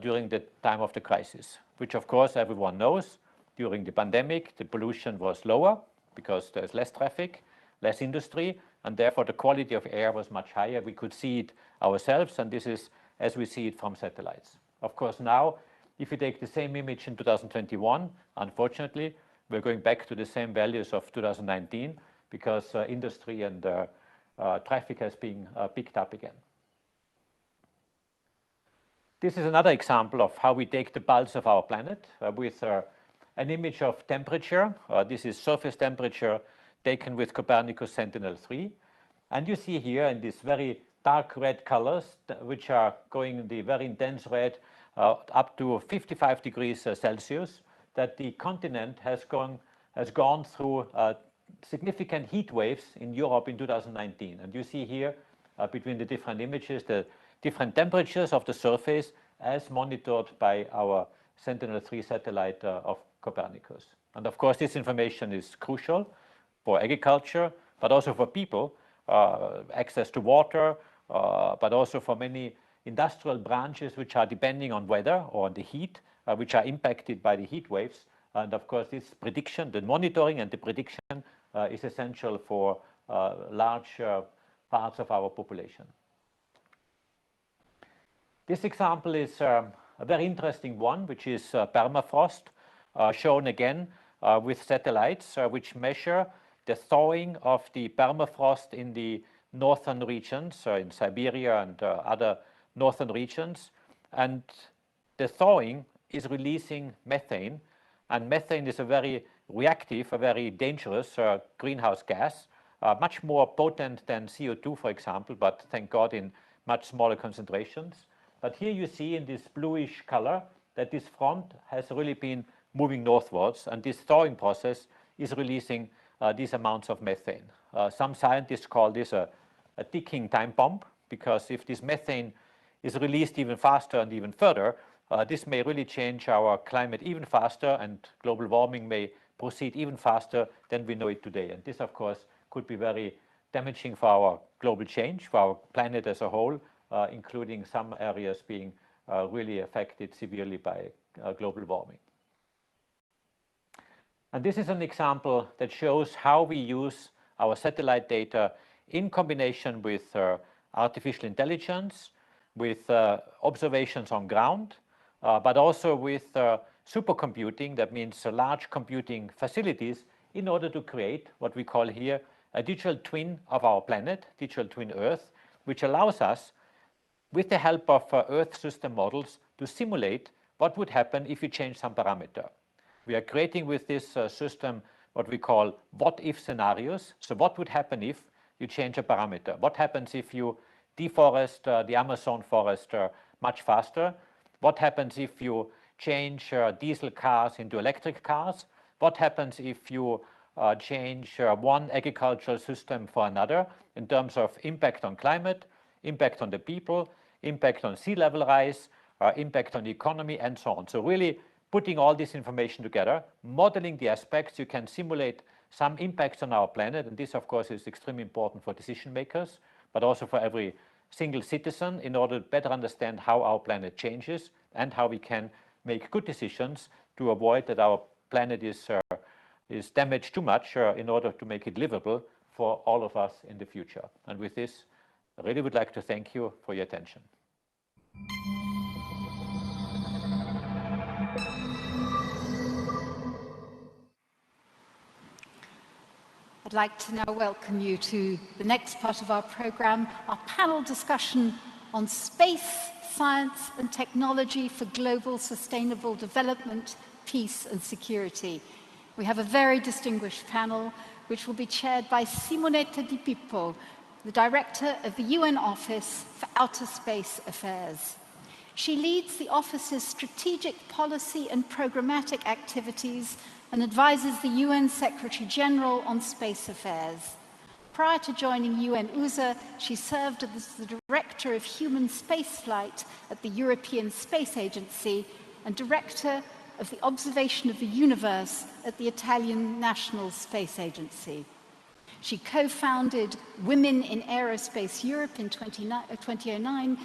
during the time of the crisis, which of course everyone knows. During the pandemic, the pollution was lower because there's less traffic, less industry, and therefore the quality of air was much higher. We could see it ourselves, and this is as we see it from satellites. Of course, now, if you take the same image in 2021, unfortunately, we're going back to the same values of 2019 because industry and traffic has been picked up again. This is another example of how we take the pulse of our planet with an image of temperature. This is surface temperature taken with Copernicus Sentinel-3. And you see here in these very dark red colors, which are going in the very intense red up to 55 degrees Celsius, that the continent has gone through significant heat waves in Europe in 2019. And you see here between the different images, the different temperatures of the surface as monitored by our Sentinel-3 satellite of Copernicus. And of course, this information is crucial for agriculture, but also for people, access to water, but also for many industrial branches which are depending on weather or on the heat, which are impacted by the heat waves. And of course, this prediction, the monitoring and the prediction is essential for large parts of our population. This example is a very interesting one, which is permafrost, shown again with satellites, which measure the thawing of the permafrost in the northern regions, in Siberia and other northern regions. And the thawing is releasing methane, and methane is a very reactive, a very dangerous greenhouse gas, much more potent than CO2, for example, but thank God in much smaller concentrations. But here you see in this bluish color that this front has really been moving northwards, and this thawing process is releasing these amounts of methane. Some scientists call this a ticking time bomb, because if this methane is released even faster and even further, this may really change our climate even faster, and global warming may proceed even faster than we know it today. And this, of course, could be very damaging for our global change, for our planet as a whole, including some areas being really affected severely by global warming. And this is an example that shows how we use our satellite data in combination with artificial intelligence, with observations on ground, but also with supercomputing, that means large computing facilities, in order to create what we call here a digital twin of our planet, digital twin Earth, which allows us, with the help of Earth system models, to simulate what would happen if you change some parameter. We are creating with this system what we call what-if scenarios. So what would happen if you change a parameter? What happens if you deforest the Amazon forest much faster? What happens if you change diesel cars into electric cars? What happens if you change one agricultural system for another in terms of impact on climate, impact on the people, impact on sea level rise, impact on the economy, and so on. So really putting all this information together, modeling the aspects, you can simulate some impacts on our planet. And this, of course, is extremely important for decision makers, but also for every single citizen, in order to better understand how our planet changes and how we can make good decisions to avoid that our planet is damaged too much in order to make it livable for all of us in the future. And with this, I really would like to thank you for your attention. I'd like to now welcome you to the next part of our program, our panel discussion on space, science and technology for global sustainable development, peace and security. We have a very distinguished panel, which will be chaired by Simonetta Di Pippo, the Director of the UN Office for Outer Space Affairs. She leads the office's strategic policy and programmatic activities and advises the UN Secretary General on space affairs. Prior to joining UN-USA, she served as the Director of Human Spaceflight at the European Space Agency and Director of the Observation of the Universe at the Italian National Space Agency. She co-founded Women in Aerospace Europe in 2009,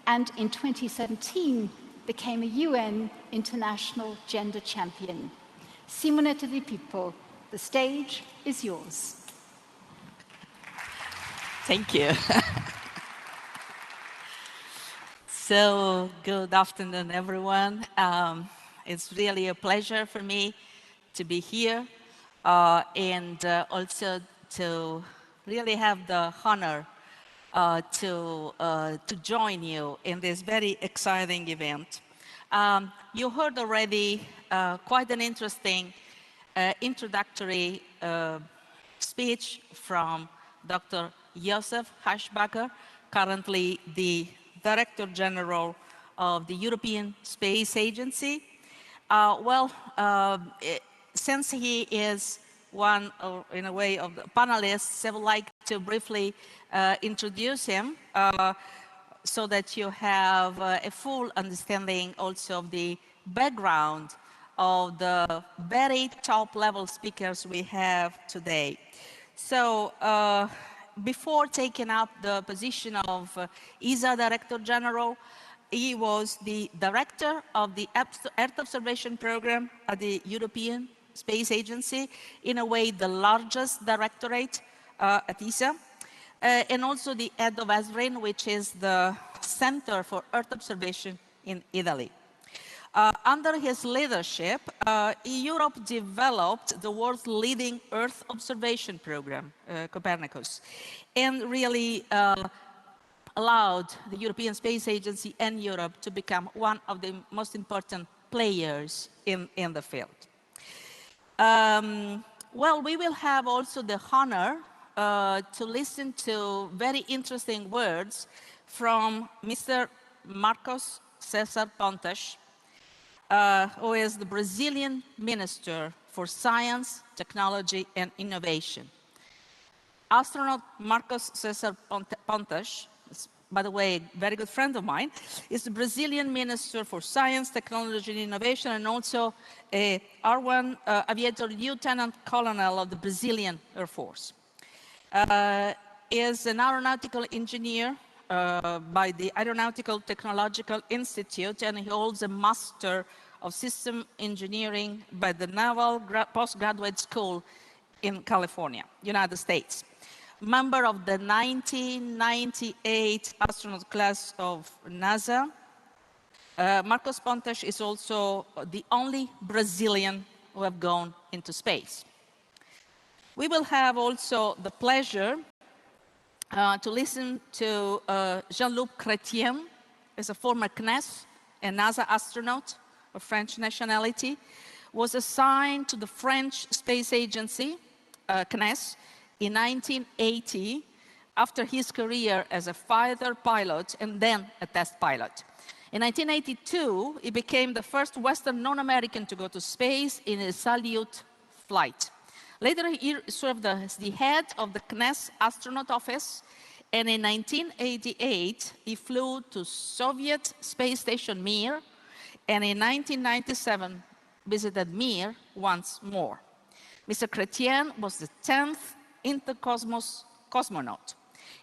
and in 2017 became a UN International Gender Champion. Simonetta Di Pippo, the stage is yours. Thank you. So, good afternoon, everyone. It's really a pleasure for me to be here and also to really have the honor to join you in this very exciting event. You heard already quite an interesting introductory speech from Dr. Josef Haschbacher, currently the Director General of the European Space Agency. Since he is one, in a way, of the panelists, I would like to briefly introduce him so that you have a full understanding also of the background of the very top level speakers we have today. So before taking up the position of ESA Director General, he was the director of the Earth Observation Program at the European Space Agency, in a way the largest directorate at ESA, and also the head of ESRIN, which is the Center for Earth Observation in Italy. Under his leadership, Europe developed the world's leading Earth observation program, Copernicus, and really allowed the European Space Agency and Europe to become one of the most important players in the field. Well, we will have also the honor to listen to very interesting words from Mr. Marcos César Pontes, who is the Brazilian Minister for Science, Technology, and Innovation. Astronaut Marcos César Pontes, by the way, a very good friend of mine, is the Brazilian Minister for Science, Technology, and Innovation, and also a R1 Aviator Lieutenant Colonel of the Brazilian Air Force. Is an aeronautical engineer by the Aeronautical Technological Institute, and he holds a Master of System Engineering by the Naval Postgraduate School in California, United States. Member of the 1998 astronaut class of NASA, Marcos Pontes is also the only Brazilian who have gone into space. We will have also the pleasure to listen to Jean-Luc Chrétien, is a former CNES and NASA astronaut of French nationality, was assigned to the French Space Agency, CNES, in 1980 after his career as a fighter pilot and then a test pilot. In 1982, he became the first Western non-American to go to space in a Salyut flight. Later, he served as the head of the CNES astronaut office, and in 1988, he flew to Soviet space station Mir, and in 1997, visited Mir once more. Mr. Chrétien was the 10th intercosmos cosmonaut,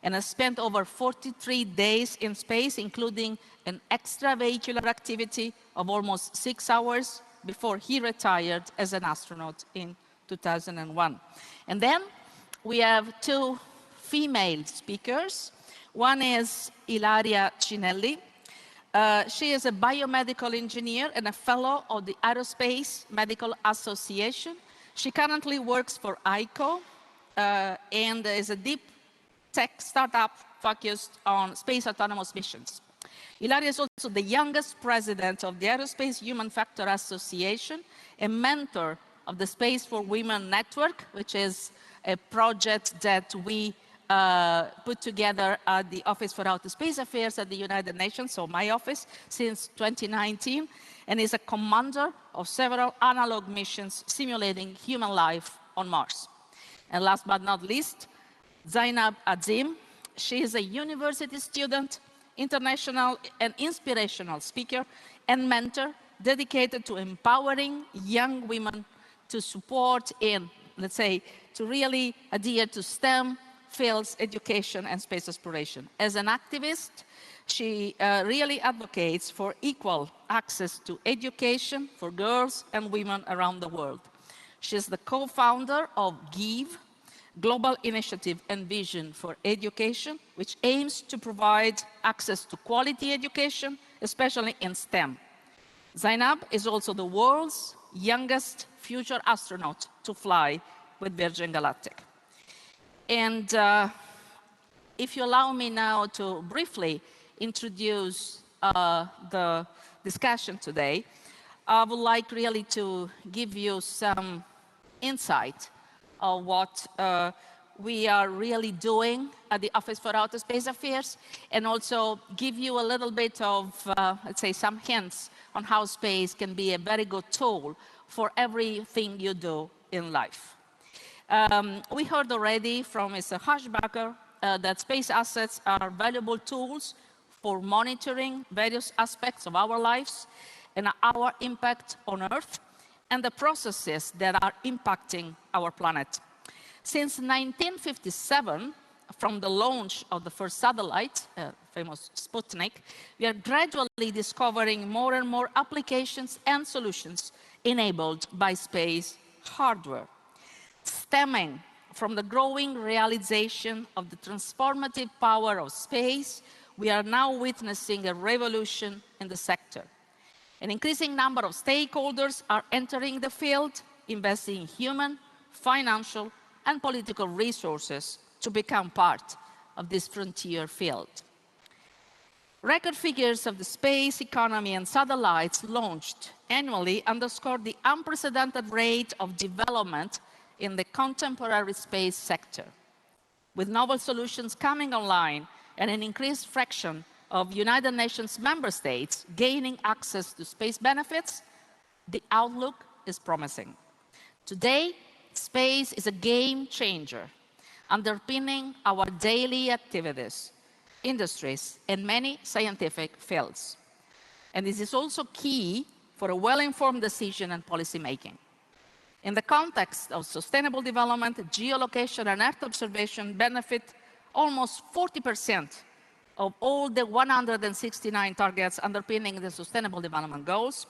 and has spent over 43 days in space, including an extravehicular activity of almost 6 hours before he retired as an astronaut in 2001. And then we have two female speakers. One is Ilaria Cinelli. She is a biomedical engineer and a fellow of the Aerospace Medical Association. She currently works for ICO and is a deep tech startup focused on space autonomous missions. Ilaria is also the youngest president of the Aerospace Human Factor Association, a mentor of the Space for Women Network, which is a project that we put together at the Office for Outer Space Affairs at the United Nations, so my office, since 2019, and is a commander of several analog missions simulating human life on Mars. And last but not least, Zainab Azim. She is a university student, international and inspirational speaker and mentor dedicated to empowering young women to support in, let's say, to really adhere to STEM fields, education, and space exploration. As an activist, she really advocates for equal access to education for girls and women around the world. She's the co-founder of GIVE, Global Initiative and Vision for Education, which aims to provide access to quality education, especially in STEM. Zainab is also the world's youngest future astronaut to fly with Virgin Galactic. And if you allow me now to briefly introduce the discussion today, I would like really to give you some insight of what we are really doing at the Office for Outer Space Affairs, and also give you a little bit of, let's say, some hints on how space can be a very good tool for everything you do in life. We heard already from Mr. Hashbacher that space assets are valuable tools for monitoring various aspects of our lives and our impact on Earth and the processes that are impacting our planet. Since 1957, from the launch of the first satellite, famous Sputnik, we are gradually discovering more and more applications and solutions enabled by space hardware. Stemming from the growing realization of the transformative power of space, we are now witnessing a revolution in the sector. An increasing number of stakeholders are entering the field, investing in human, financial, and political resources to become part of this frontier field. Record figures of the space economy and satellites launched annually underscore the unprecedented rate of development in the contemporary space sector. With novel solutions coming online and an increased fraction of United Nations member states gaining access to space benefits, the outlook is promising. Today, space is a game changer, underpinning our daily activities, industries, and many scientific fields. And this is also key for a well-informed decision and policy making. In the context of sustainable development, geolocation and Earth observation benefit almost 40% of all the 169 targets underpinning the Sustainable Development Goals.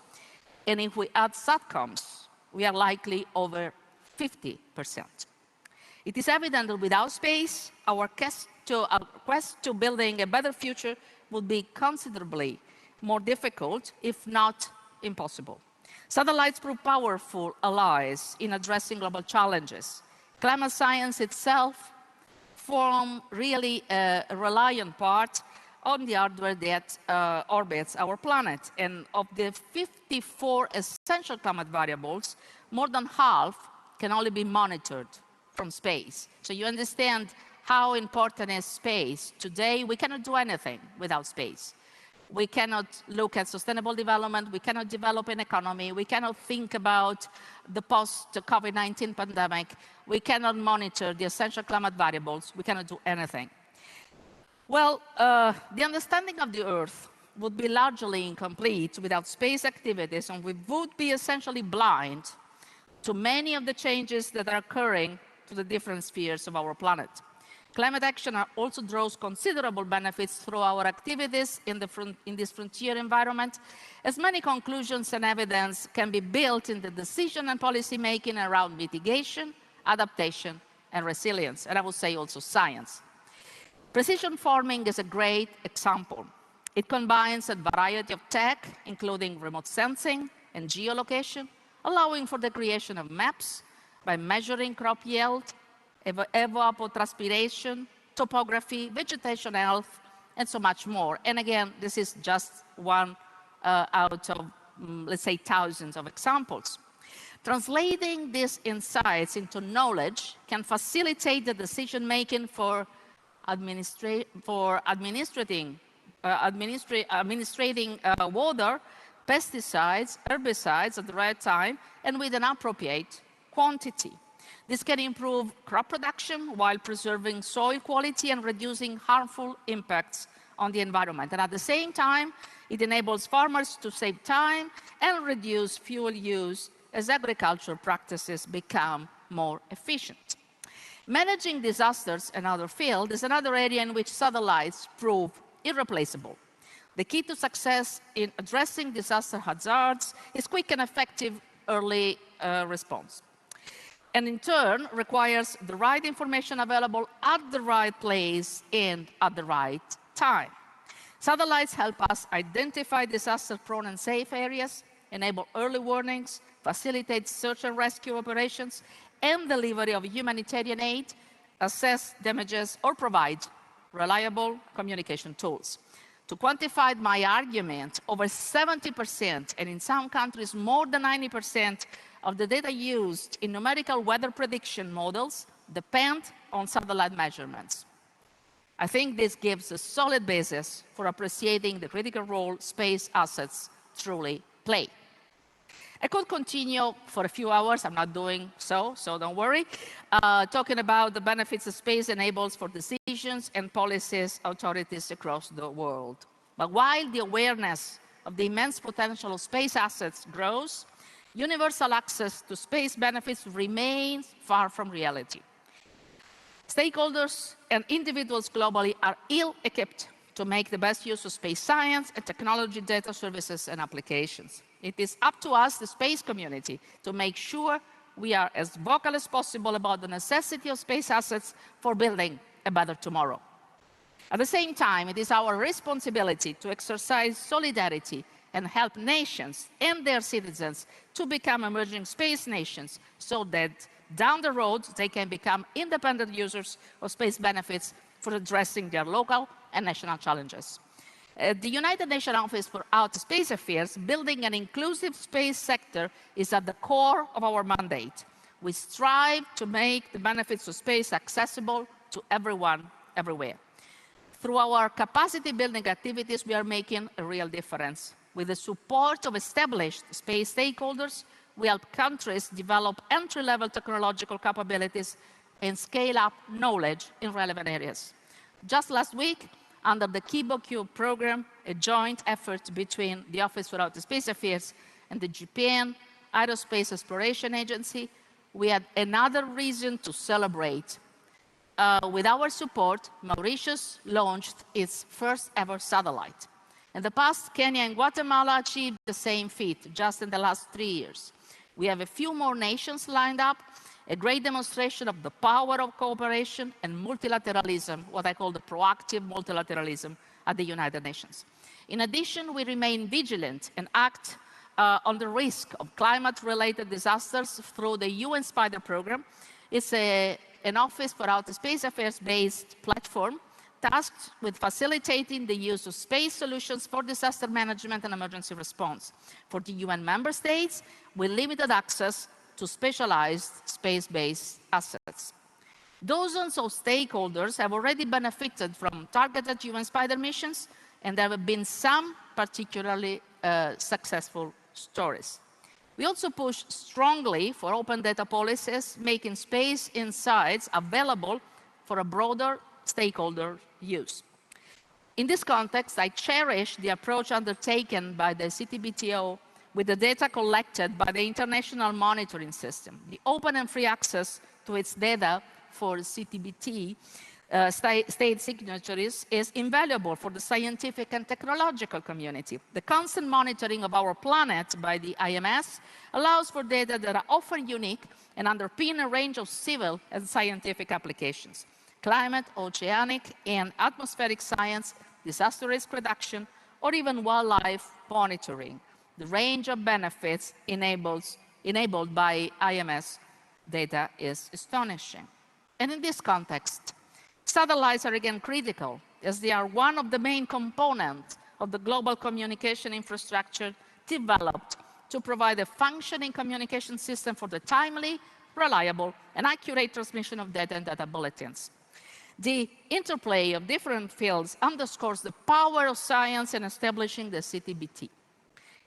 And if we add SATCOMs, we are likely over 50%. It is evident that without space, our quest to building a better future would be considerably more difficult, if not impossible. Satellites prove powerful allies in addressing global challenges. Climate science itself forms really a reliant part on the hardware that orbits our planet. And of the 54 essential climate variables, more than half can only be monitored from space. So you understand how important is space. Today, we cannot do anything without space. We cannot look at sustainable development. We cannot develop an economy. We cannot think about the post-COVID-19 pandemic. We cannot monitor the essential climate variables. We cannot do anything. Well, the understanding of the Earth would be largely incomplete without space activities, and we would be essentially blind to many of the changes that are occurring to the different spheres of our planet. Climate action also draws considerable benefits through our activities in this frontier environment, as many conclusions and evidence can be built in the decision and policy making around mitigation, adaptation, and resilience, and I would say also science. Precision farming is a great example. It combines a variety of tech, including remote sensing and geolocation, allowing for the creation of maps by measuring crop yield, evapotranspiration, topography, vegetation health, and so much more. And again, this is just one out of, let's say, thousands of examples. Translating these insights into knowledge can facilitate the decision-making for administrating water, pesticides, herbicides at the right time, and with an appropriate quantity. This can improve crop production while preserving soil quality and reducing harmful impacts on the environment. And at the same time, it enables farmers to save time and reduce fuel use as agricultural practices become more efficient. Managing disasters, another field, is another area in which satellites prove irreplaceable. The key to success in addressing disaster hazards is quick and effective early response, and in turn requires the right information available at the right place and at the right time. Satellites help us identify disaster-prone and safe areas, enable early warnings, facilitate search and rescue operations, and delivery of humanitarian aid, assess damages, or provide reliable communication tools. To quantify my argument, over 70%, and in some countries more than 90%, of the data used in numerical weather prediction models depend on satellite measurements. I think this gives a solid basis for appreciating the critical role space assets truly play. I could continue for a few hours. I'm not doing so don't worry, talking about the benefits that space enables for decisions and policies authorities across the world. But while the awareness of the immense potential of space assets grows, universal access to space benefits remains far from reality. Stakeholders and individuals globally are ill-equipped to make the best use of space science and technology data services and applications. It is up to us, the space community, to make sure we are as vocal as possible about the necessity of space assets for building a better tomorrow. At the same time, it is our responsibility to exercise solidarity and help nations and their citizens to become emerging space nations so that down the road they can become independent users of space benefits for addressing their local and national challenges. The United Nations Office for Outer Space Affairs, building an inclusive space sector, is at the core of our mandate. We strive to make the benefits of space accessible to everyone, everywhere. Through our capacity building activities, we are making a real difference. With the support of established space stakeholders, we help countries develop entry-level technological capabilities and scale up knowledge in relevant areas. Just last week, under the CTBTO program, a joint effort between the Office for Outer Space Affairs and the Japan Aerospace Exploration Agency, we had another reason to celebrate. With our support, Mauritius launched its first ever satellite. In the past, Kenya and Guatemala achieved the same feat just in the last 3 years. We have a few more nations lined up, a great demonstration of the power of cooperation and multilateralism, what I call the proactive multilateralism at the United Nations. In addition, we remain vigilant and act on the risk of climate-related disasters through the UN SPIDER program. It's an Office for Outer Space Affairs-based platform tasked with facilitating the use of space solutions for disaster management and emergency response. For the UN member states, with limited access to specialized space-based assets. Dozens of stakeholders have already benefited from targeted UN SPIDER missions, and there have been some particularly successful stories. We also push strongly for open data policies, making space insights available for a broader stakeholder use. In this context, I cherish the approach undertaken by the CTBTO with the data collected by the International Monitoring System. The open and free access to its data for CTBT state signatories is invaluable for the scientific and technological community. The constant monitoring of our planet by the IMS allows for data that are often unique and underpin a range of civil and scientific applications. Climate, oceanic, and atmospheric science, disaster risk reduction, or even wildlife monitoring. The range of benefits enabled by IMS data is astonishing. And in this context, satellites are again critical, as they are one of the main components of the global communication infrastructure developed to provide a functioning communication system for the timely, reliable, and accurate transmission of data and data bulletins. The interplay of different fields underscores the power of science in establishing the CTBT.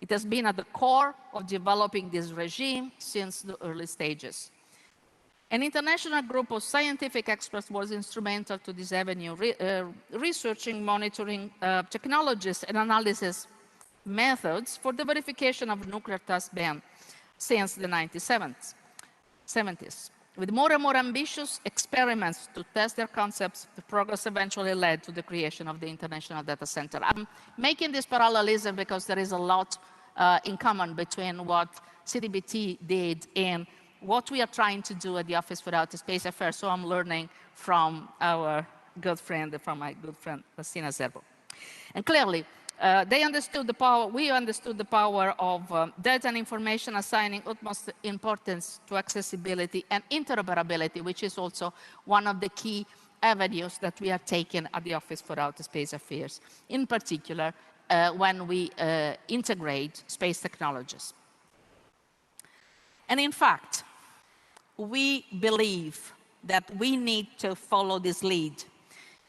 It has been at the core of developing this regime since the early stages. An international group of scientific experts was instrumental to this avenue, researching, monitoring technologies and analysis methods for the verification of nuclear test ban since the 1970s. With more and more ambitious experiments to test their concepts, the progress eventually led to the creation of the International Data Center. I'm making this parallelism because there is a lot in common between what CTBT did and what we are trying to do at the Office for Outer Space Affairs. So I'm learning from our good friend, my good friend, Sina Zerbo. And clearly, they understood the power, we understood the power of data and information, assigning utmost importance to accessibility and interoperability, which is also one of the key avenues that we are taking at the Office for Outer Space Affairs, in particular when we integrate space technologies. And in fact, we believe that we need to follow this lead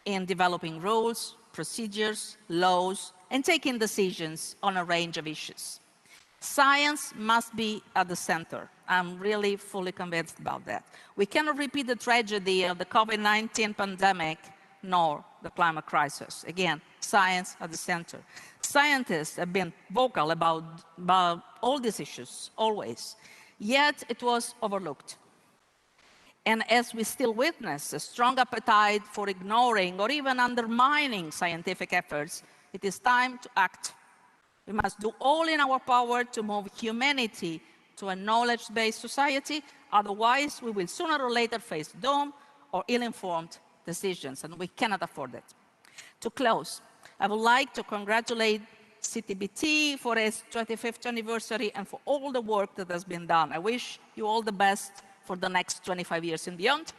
in developing rules, procedures, laws, and taking decisions on a range of issues. Science must be at the center. I'm really fully convinced about that. We cannot repeat the tragedy of the COVID-19 pandemic nor the climate crisis. Again, science at the center. Scientists have been vocal about all these issues, always. Yet it was overlooked. And as we still witness a strong appetite for ignoring or even undermining scientific efforts, it is time to act. We must do all in our power to move humanity to a knowledge-based society. Otherwise, we will sooner or later face doom or ill-informed decisions, and we cannot afford it. To close, I would like to congratulate CTBT for its 25th anniversary and for all the work that has been done. I wish you all the best for the next 25 years and beyond.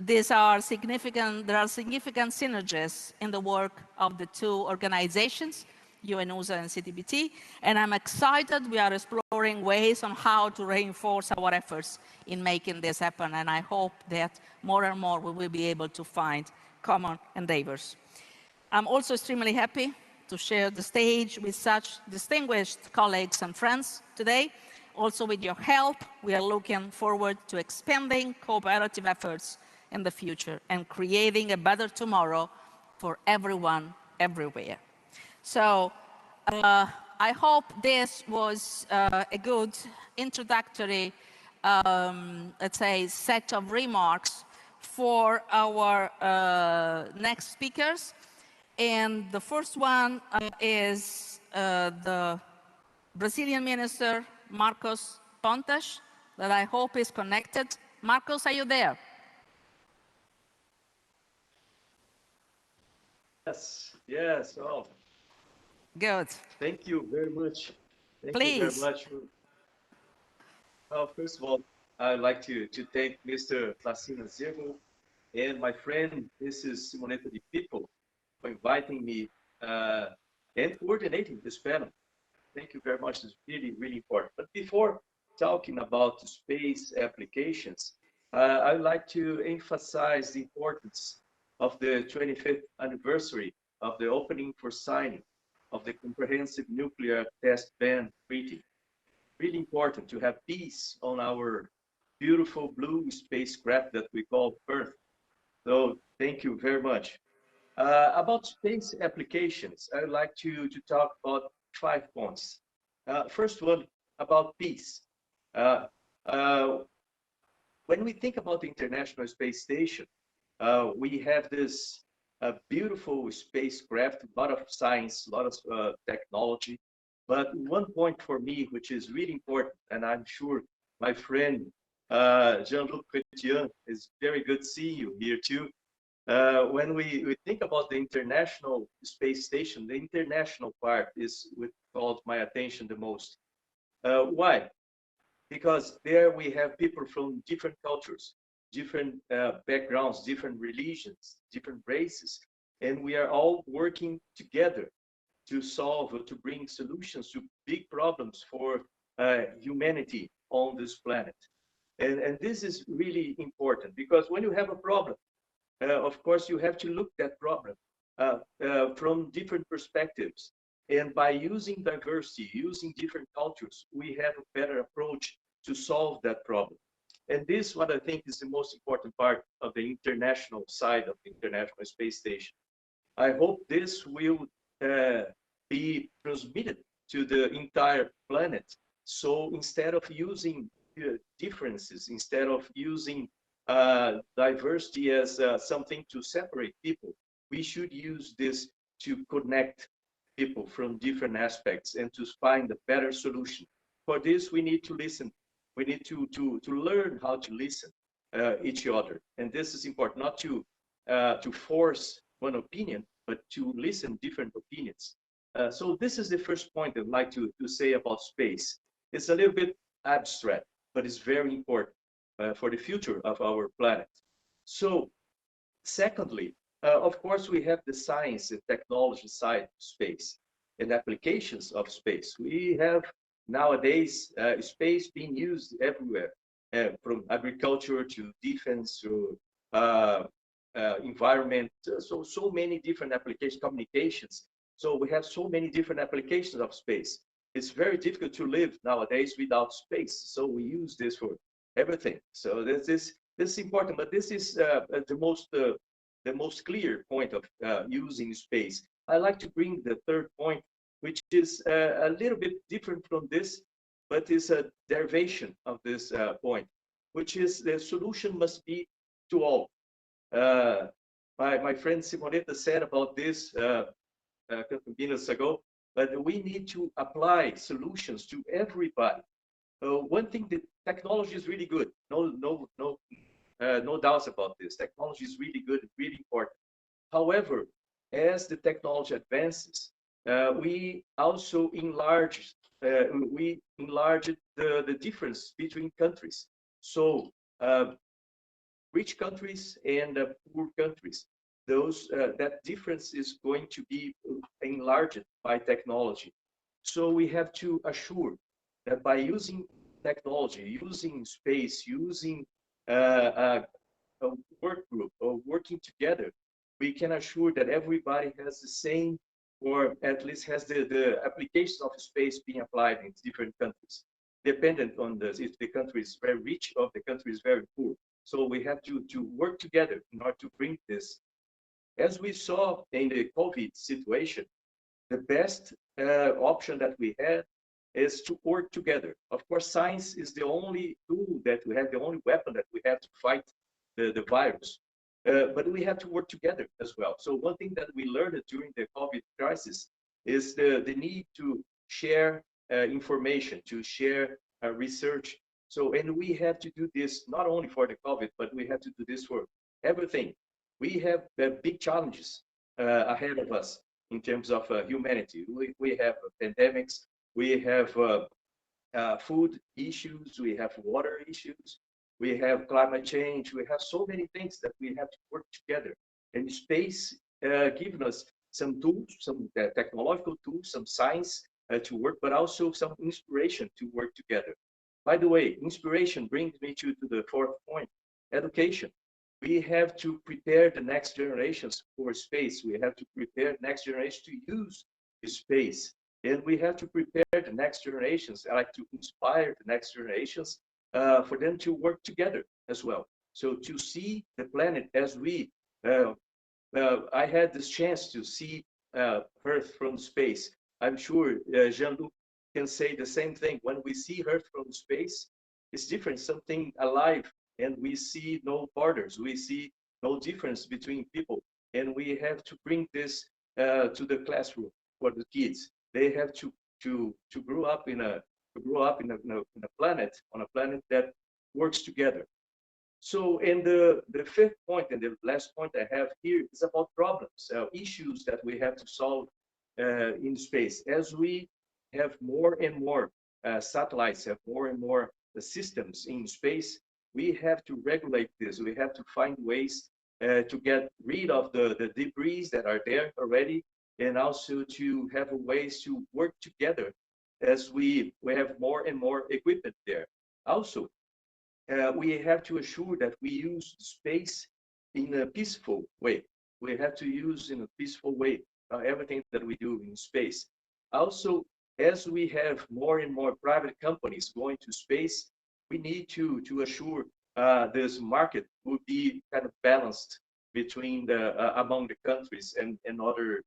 There are significant synergies in the work of the two organizations, UNUSA and CTBT, and I'm excited we are exploring ways on how to reinforce our efforts in making this happen, and I hope that more and more we will be able to find common endeavors. I'm also extremely happy to share the stage with such distinguished colleagues and friends today. Also with your help, we are looking forward to expanding cooperative efforts in the future and creating a better tomorrow for everyone, everywhere. So I hope this was a good introductory, let's say, set of remarks for our next speakers. And the first one is the Brazilian Minister, Marcos Pontes, that I hope is connected. Marcos, are you there? Yes. Oh, good. thank you very much. Thank Please. you very much. Well, first of all, I'd like to thank Mr. Placina Zirgo and my friend, Mrs. Simonetta Di Pippo, for inviting me and coordinating this panel. Thank you very much. It's really, really important. But before talking about space applications, I'd like to emphasize the importance of the 25th anniversary of the opening for signing of the Comprehensive Nuclear Test Ban Treaty. Really important to have peace on our beautiful blue spacecraft that we call Earth. So thank you very much. About space applications, I would like to talk about 5 points. First one, about peace. When we think about the International Space Station, we have this beautiful spacecraft, a lot of science, a lot of technology. But one point for me, which is really important, and I'm sure my friend Jean-Luc Chrétien is very good seeing you here too. When we think about the International Space Station, the international part is what called my attention the most. Why? Because there we have people from different cultures, different backgrounds, different religions, different races, and we are all working together to solve or to bring solutions to big problems for humanity on this planet. And this is really important because when you have a problem, of course, you have to look at that problem from different perspectives. And by using diversity, using different cultures, we have a better approach to solve that problem. And this, what I think is the most important part of the international side of the International Space Station. I hope this will be transmitted to the entire planet. So instead of using differences, instead of using diversity as something to separate people, we should use this to connect people from different aspects and to find a better solution. For this, we need to listen. We need to learn how to listen each other. And this is important, not to force one opinion, but to listen different opinions. So this is the first point I'd like to say about space. It's a little bit abstract, but it's very important for the future of our planet. So secondly, of course, we have the science and technology side of space and applications of space. We have nowadays space being used everywhere, from agriculture to defense to environment, so many different applications, communications. So we have so many different applications of space. It's very difficult to live nowadays without space. So we use this for everything. So this is important, but this is the most clear point of using space. I like to bring the third point, which is a little bit different from this, but is a derivation of this point. which is the solution must be to all. My friend Simonetta said about this a couple of minutes ago, but we need to apply solutions to everybody. One thing, that technology is really good. No doubts about this. Technology is really good, really important. However, as the technology advances, we also enlarge the difference between countries. So rich countries and poor countries, that difference is going to be enlarged by technology. So we have to assure that by using technology, using space, using a work group or working together, we can assure that everybody has the same, or at least has the applications of space being applied in different countries, dependent on if the country is very rich or the country is very poor. So we have to work together in order to bring this. As we saw in the COVID situation, the best option that we had is to work together. Of course, science is the only tool that we have, the only weapon that we have to fight the virus. But we have to work together as well. So one thing that we learned during the COVID crisis is the need to share information, to share research. So, and we have to do this not only for the COVID, but we have to do this for everything. We have big challenges ahead of us in terms of humanity. We have pandemics, we have food issues, we have water issues, we have climate change, we have so many things that we have to work together. And space gives us some tools, some technological tools, some science to work, but also some inspiration to work together. By the way, inspiration brings me to the fourth point, education. We have to prepare the next generations for space. We have to prepare the next generation to use space. And we have to prepare the next generations, I like to inspire the next generations for them to work together as well. So to see the planet as I had this chance to see Earth from space. I'm sure Jean-Luc can say the same thing. When we see Earth from space, it's different, something alive, and we see no borders, we see no difference between people, and we have to bring this to the classroom for the kids. They have to grow up in a planet, on a planet that works together. So, and the fifth point and the last point I have here is about problems, issues that we have to solve in space. As we have more and more satellites, have more and more systems in space, we have to regulate this. We have to find ways to get rid of the debris that are there already, and also to have ways to work together as we have more and more equipment there. Also, we have to assure that we use space in a peaceful way. We have to use in a peaceful way everything that we do in space. Also, as we have more and more private companies going to space, we need to assure this market will be kind of balanced between among the countries and other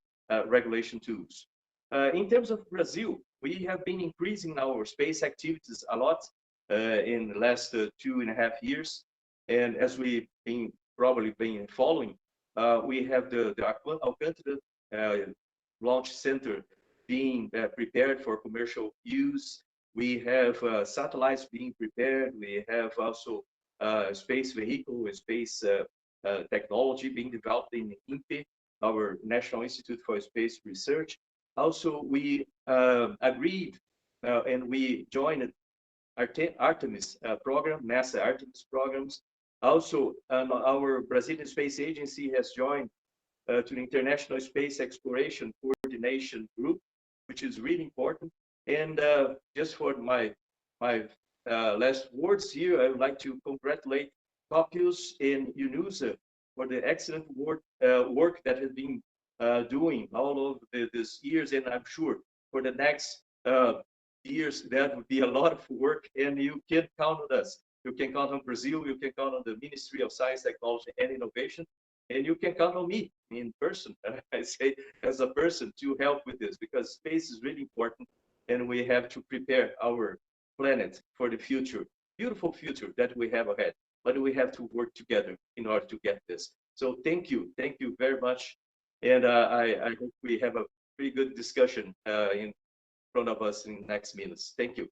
regulation tools. In terms of Brazil, we have been increasing our space activities a lot in the last 2.5 years. And as we've probably been following, we have the Alcântara launch center being prepared for commercial use. We have satellites being prepared. We have also space vehicle, space technology being developed in INPE, our National Institute for Space Research. Also, we agreed and we joined Artemis program, NASA Artemis programs. Also, our Brazilian Space Agency has joined to the International Space Exploration Coordination Group, which is really important. And just for my last words here, I would like to congratulate Copius and UNUSA for the excellent work that has been doing all of these years, and I'm sure for the next years that would be a lot of work, and you can count on us. You can count on Brazil, you can count on the Ministry of Science, Technology and Innovation, and you can count on me in person, I say, as a person to help with this, because space is really important and we have to prepare our planet for the future. beautiful future that we have ahead. But we have to work together in order to get this. So thank you very much. And I hope we have a pretty good discussion in front of us in next minutes. Thank you.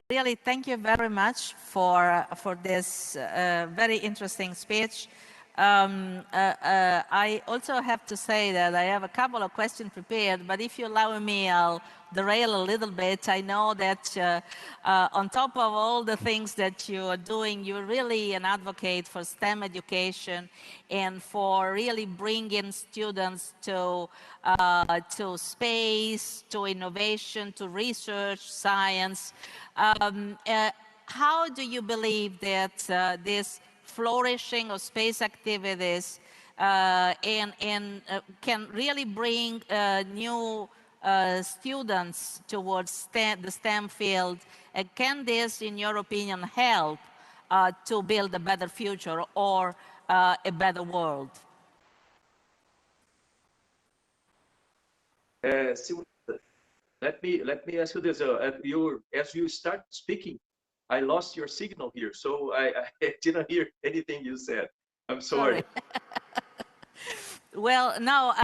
Really, thank you very much for this very interesting speech. I also have to say that I have a couple of questions prepared, but if you allow me, I'll derail a little bit. I know that on top of all the things that you are doing, you're really an advocate for STEM education and for really bringing students to space, to innovation, to research, science. How do you believe that this flourishing of space activities can really bring new students towards the STEM field? Can this, in your opinion, help to build a better future or a better world? Let me ask you this. As you start speaking, I lost your signal here, so I didn't hear anything you said. I'm sorry. Well, no,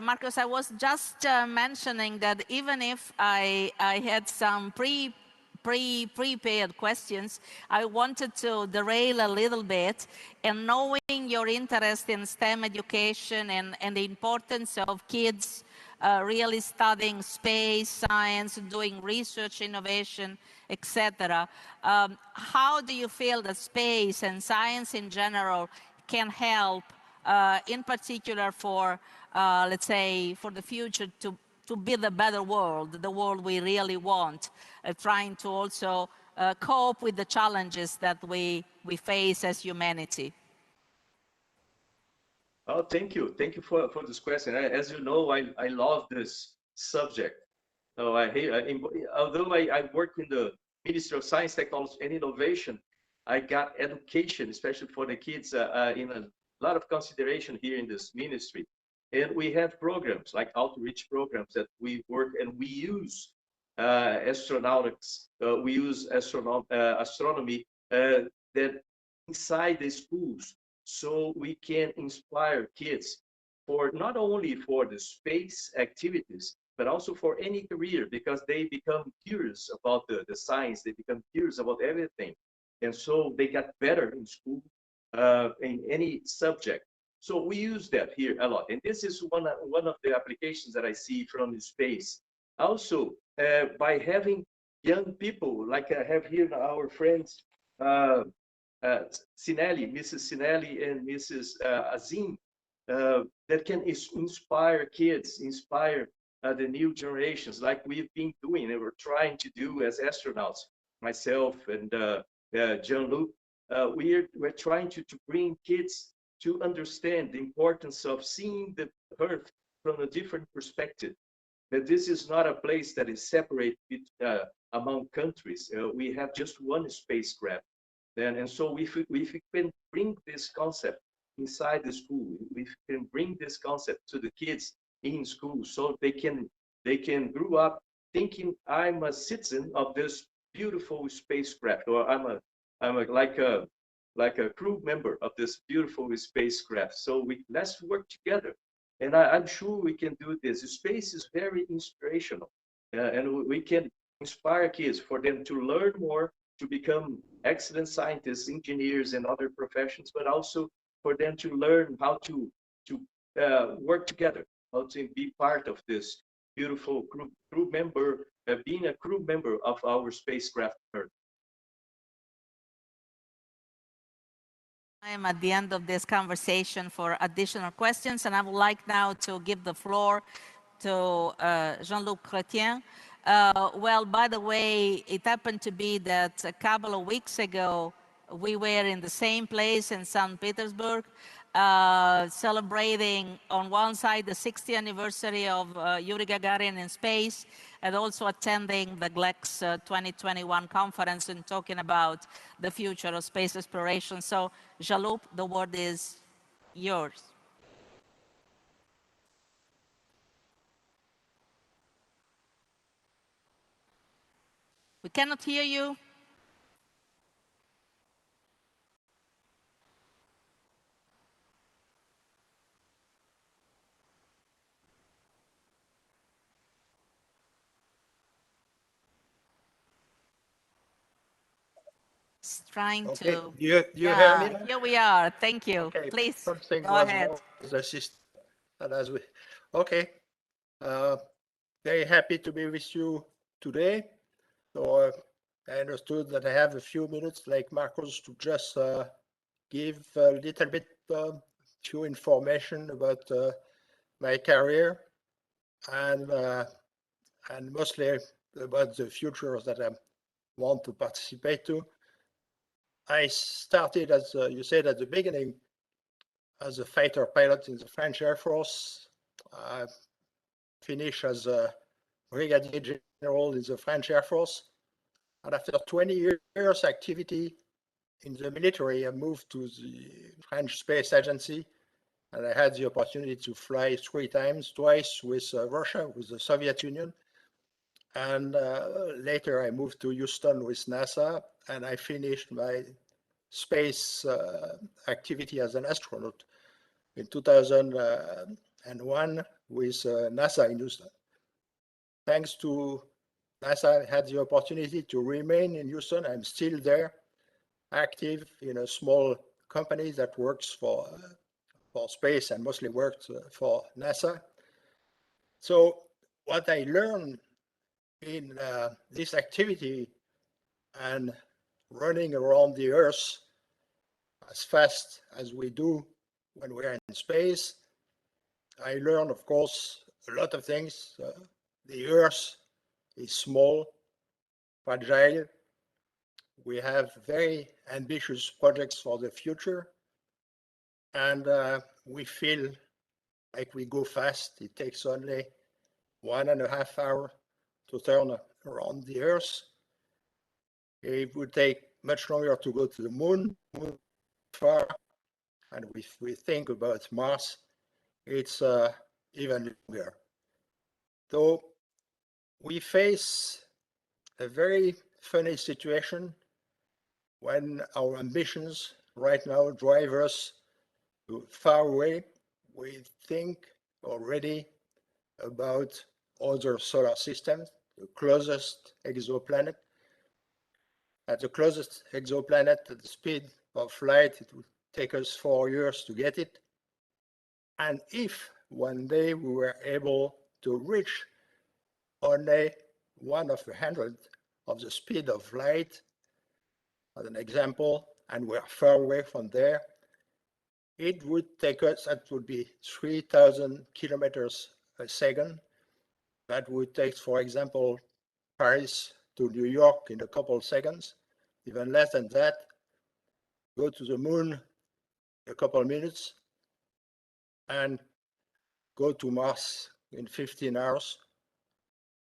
Marcos, I was just mentioning that even if I had some prepared questions, I wanted to derail a little bit, and knowing your interest in STEM education and the importance of kids really studying space, science, doing research, innovation, etc. How do you feel that space and science in general can help, in particular for, let's say, for the future to build a better world, the world we really want, trying to also cope with the challenges that we face as humanity? Oh, thank you. Thank you for this question. As you know, I love this subject. So although I work in the Ministry of Science, Technology, and Innovation, I got education, especially for the kids, in a lot of consideration here in this ministry. And we have programs like outreach programs that we work and we use astronautics, we use astronomy that inside the schools, so we can inspire kids for not only for the space activities, but also for any career, because they become curious about the science, they become curious about everything. And so they get better in school, in any subject. So we use that here a lot. And this is one of the applications that I see from the space. Also, by having young people, like I have here our friends, Sinelli, Mrs. Sinelli and Mrs. Azim, that can inspire kids, inspire the new generations, like we've been doing and we're trying to do as astronauts, myself and Jean-Luc. We're trying to bring kids to understand the importance of seeing the Earth from a different perspective. That this is not a place that is separate among countries. We have just one spacecraft. And so if we can bring this concept inside the school, we can bring this concept to the kids in school, so they can grow up thinking I'm a citizen of this beautiful spacecraft, or like a crew member of this beautiful spacecraft. So let's work together, and I'm sure we can do this. Space is very inspirational, and we can inspire kids for them to learn more, to become excellent scientists, engineers, and other professions, but also for them to learn how to work together, how to be part of this beautiful crew member, being a crew member of our spacecraft Earth. I am at the end of this conversation for additional questions, and I would like now to give the floor to Jean-Luc Chrétien. Well, by the way, it happened to be that a couple of weeks ago, we were in the same place in St. Petersburg, celebrating on one side the 60th anniversary of Yuri Gagarin in space, and also attending the GLEX 2021 conference and talking about the future of space exploration. So, Jean-Luc, the word is yours. We cannot hear you. It's trying Okay, to. you hear me now? Here we are. Thank you. Okay, Please something go was ahead. wrong with the system. And as we, okay, uh, very happy to be with you today. So I understood that I have a few minutes, like Marcos, to just give a little bit, few information about my career and mostly about the futures that I want to participate to. I started, as you said at the beginning, as a fighter pilot in the French Air Force. I finished as a brigadier general in the French Air Force. And after 20 years activity in the military, I moved to the French Space Agency, and I had the opportunity to fly 3 times, twice with Russia, with the Soviet Union. And later I moved to Houston with NASA, and I finished my space activity as an astronaut in 2001 with NASA in Houston. Thanks to NASA, I had the opportunity to remain in Houston. I'm still there, active in a small company that works for space and mostly worked for NASA. So what I learned in this activity and running around the Earth as fast as we do when we're in space, I learned, of course, a lot of things. The Earth is small, fragile. We have very ambitious projects for the future, and we feel like we go fast. It takes only 1.5 hours to turn around the Earth. It would take much longer to go to the moon, far, and if we think about Mars, it's even longer. So we face a very funny situation when our ambitions right now drive us to far away. We think already about other solar systems, the closest exoplanet. At the closest exoplanet, at the speed of light, it would take us 4 years to get it. And if one day we were able to reach only 1/100 of the speed of light, as an example, and we're far away from there, it would take us, that would be 3,000 kilometers a second. That would take, for example, Paris to New York in a couple of seconds, even less than that. Go to the moon in a couple of minutes, and go to Mars in 15 hours,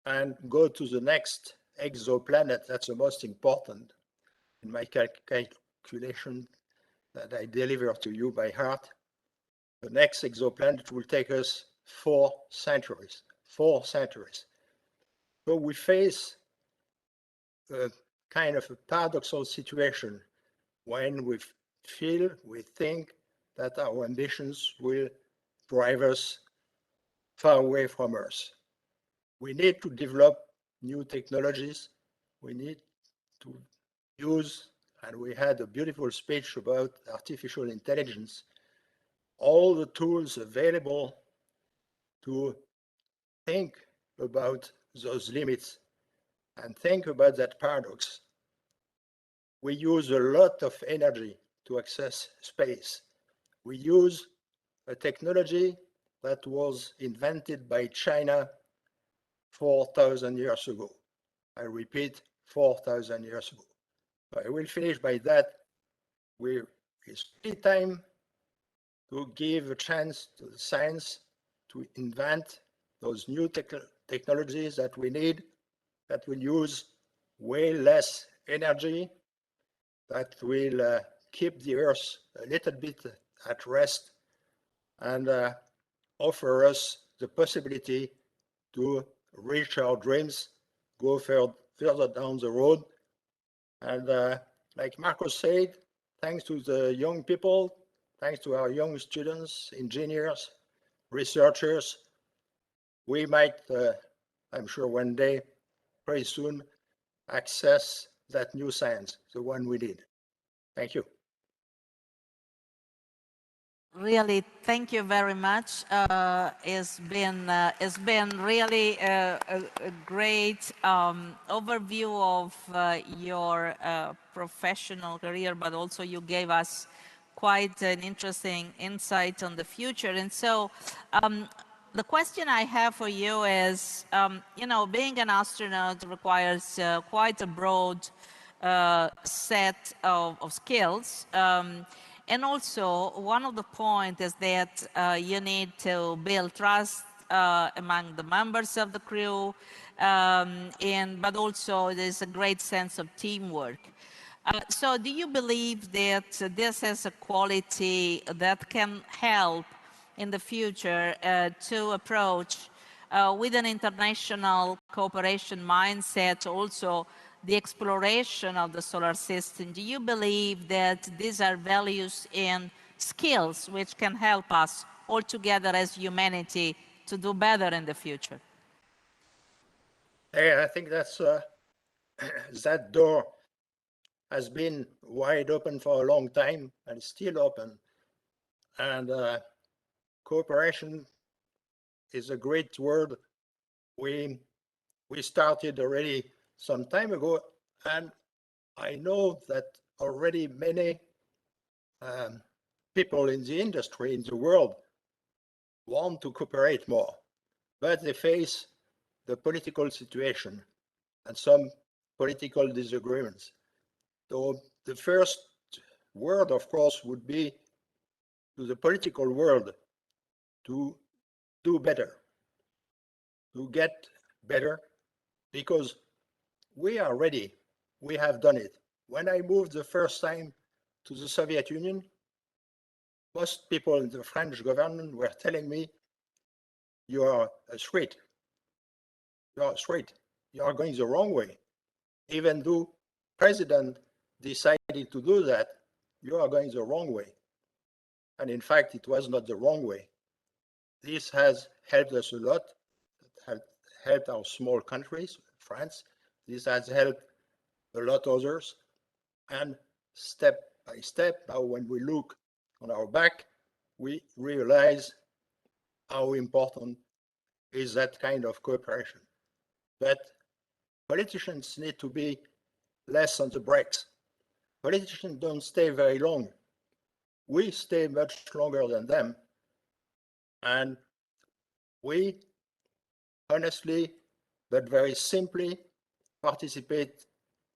and go to the next exoplanet. That's the most important in my calculation that I deliver to you by heart. The next exoplanet will take us 4 centuries. 4 centuries. So we face a kind of a paradoxical situation when we think that our ambitions will drive us far away from Earth. We need to develop new technologies. We need to use, and we had a beautiful speech about artificial intelligence, all the tools available to think about those limits and think about that paradox. We use a lot of energy to access space. We use a technology that was invented by China 4,000 years ago. I repeat, 4,000 years ago. I will finish by that. It's really time to give a chance to the science to invent those new technologies that we need, that will use way less energy, that will keep the Earth a little bit at rest, and offer us the possibility to reach our dreams, go further down the road. And like Marcos said, thanks to the young people, thanks to our young students, engineers, researchers, we might, I'm sure one day, very soon, access that new science, the one we need. Thank you. Really, thank you very much. It's been really a great overview of your professional career, but also you gave us quite an interesting insight on the future. And so the question I have for you is, you know, being an astronaut requires quite a broad set of skills. And also, one of the points is that you need to build trust among the members of the crew, but also there's a great sense of teamwork. So do you believe that this is a quality that can help in the future to approach with an international cooperation mindset also the exploration of the solar system? Do you believe that these are values and skills which can help us all together as humanity to do better in the future? Yeah, I think that's that door has been wide open for a long time and still open. And cooperation is a great word. We started already some time ago, and I know that already many people in the industry, in the world, want to cooperate more, but they face the political situation and some political disagreements. So the first word, of course, would be to the political world to do better, to get better, because we are ready. We have done it. When I moved the first time to the Soviet Union, most people in the French government were telling me, you are a threat. You are a threat. You are going the wrong way. Even though president decided to do that, you are going the wrong way. And in fact, it was not the wrong way. This has helped us a lot. It has helped our small countries, France. This has helped a lot others. And step by step, now when we look on our back, we realize how important is that kind of cooperation. But politicians need to be less on the brakes. Politicians don't stay very long. We stay much longer than them. And we honestly, but very simply, participate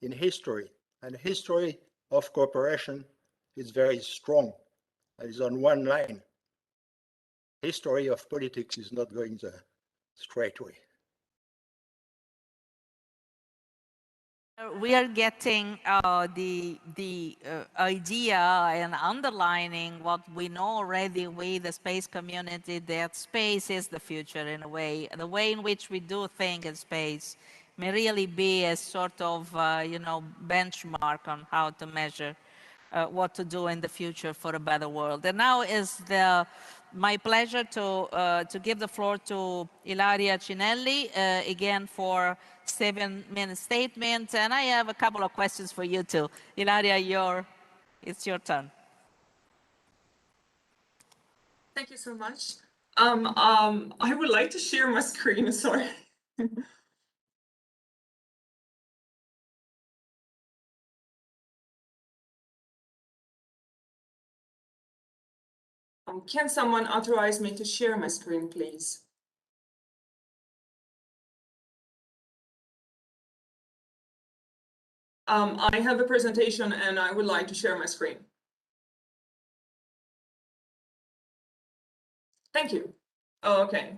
in history. And history of cooperation is very strong. It is on one line. History of politics is not going the straight way. We are getting the idea and underlining what we know already with the space community, that space is the future in a way. The way in which we do think in space may really be a sort of, you know, benchmark on how to measure what to do in the future for a better world. And now is my pleasure to give the floor to Ilaria Cinelli again for 7-minute statement. And I have a couple of questions for you too. Ilaria, it's your turn. Thank you so much. I would like to share my screen, sorry. Can someone authorize me to share my screen, please? I have a presentation and I would like to share my screen. Thank you. Oh, okay.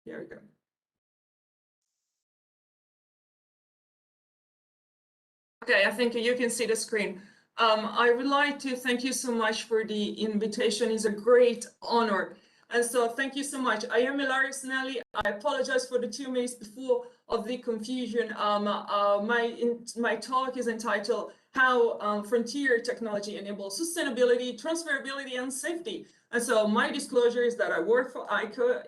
Here we go. Okay, I think you can see the screen. I would like to thank you so much for the invitation. It's a great honor And so thank you so much. I am Ilaria Snelli. I apologize for the 2 minutes before of the confusion. My talk is entitled How Frontier Technology Enables Sustainability, Transferability, and Safety. And so my disclosure is that I work for ICA,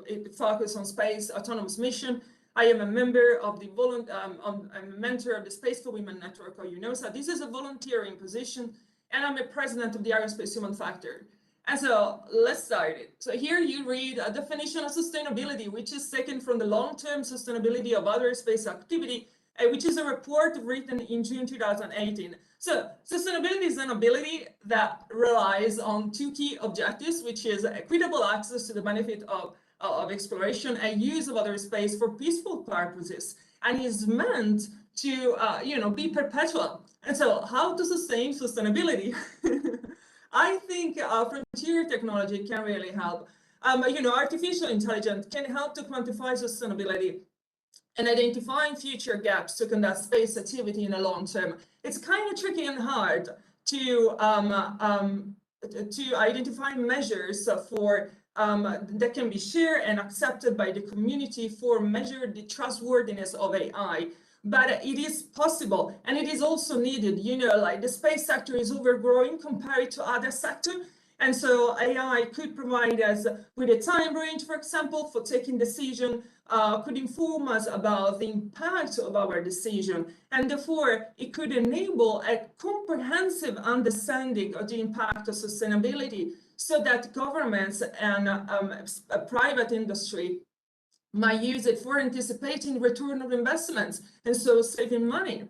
it focuses on space autonomous mission. I am a member of the I'm a mentor of the Space for Women Network, or UNOSA. This is a volunteering position, and I'm a president of the Aerospace Human Factor. And so let's start it. So here you read a definition of sustainability, which is taken from the long-term sustainability of outer space activity, which is a report written in June 2018. So sustainability is an ability that relies on 2 key objectives, which is equitable access to the benefit of exploration and use of outer space for peaceful purposes, and is meant to be perpetual. And so how to sustain sustainability? I think frontier technology can really help. Artificial intelligence can help to quantify sustainability and identifying future gaps to conduct space activity in the long term. It's kind of tricky and hard to identify measures for that can be shared and accepted by the community for measure the trustworthiness of AI. But it is possible, and it is also needed. Like the space sector is overgrowing compared to other sectors. And so AI could provide us with a time range, for example, for taking decision, could inform us about the impact of our decision. And therefore, it could enable a comprehensive understanding of the impact of sustainability so that governments and private industry might use it for anticipating return of investments and so saving money.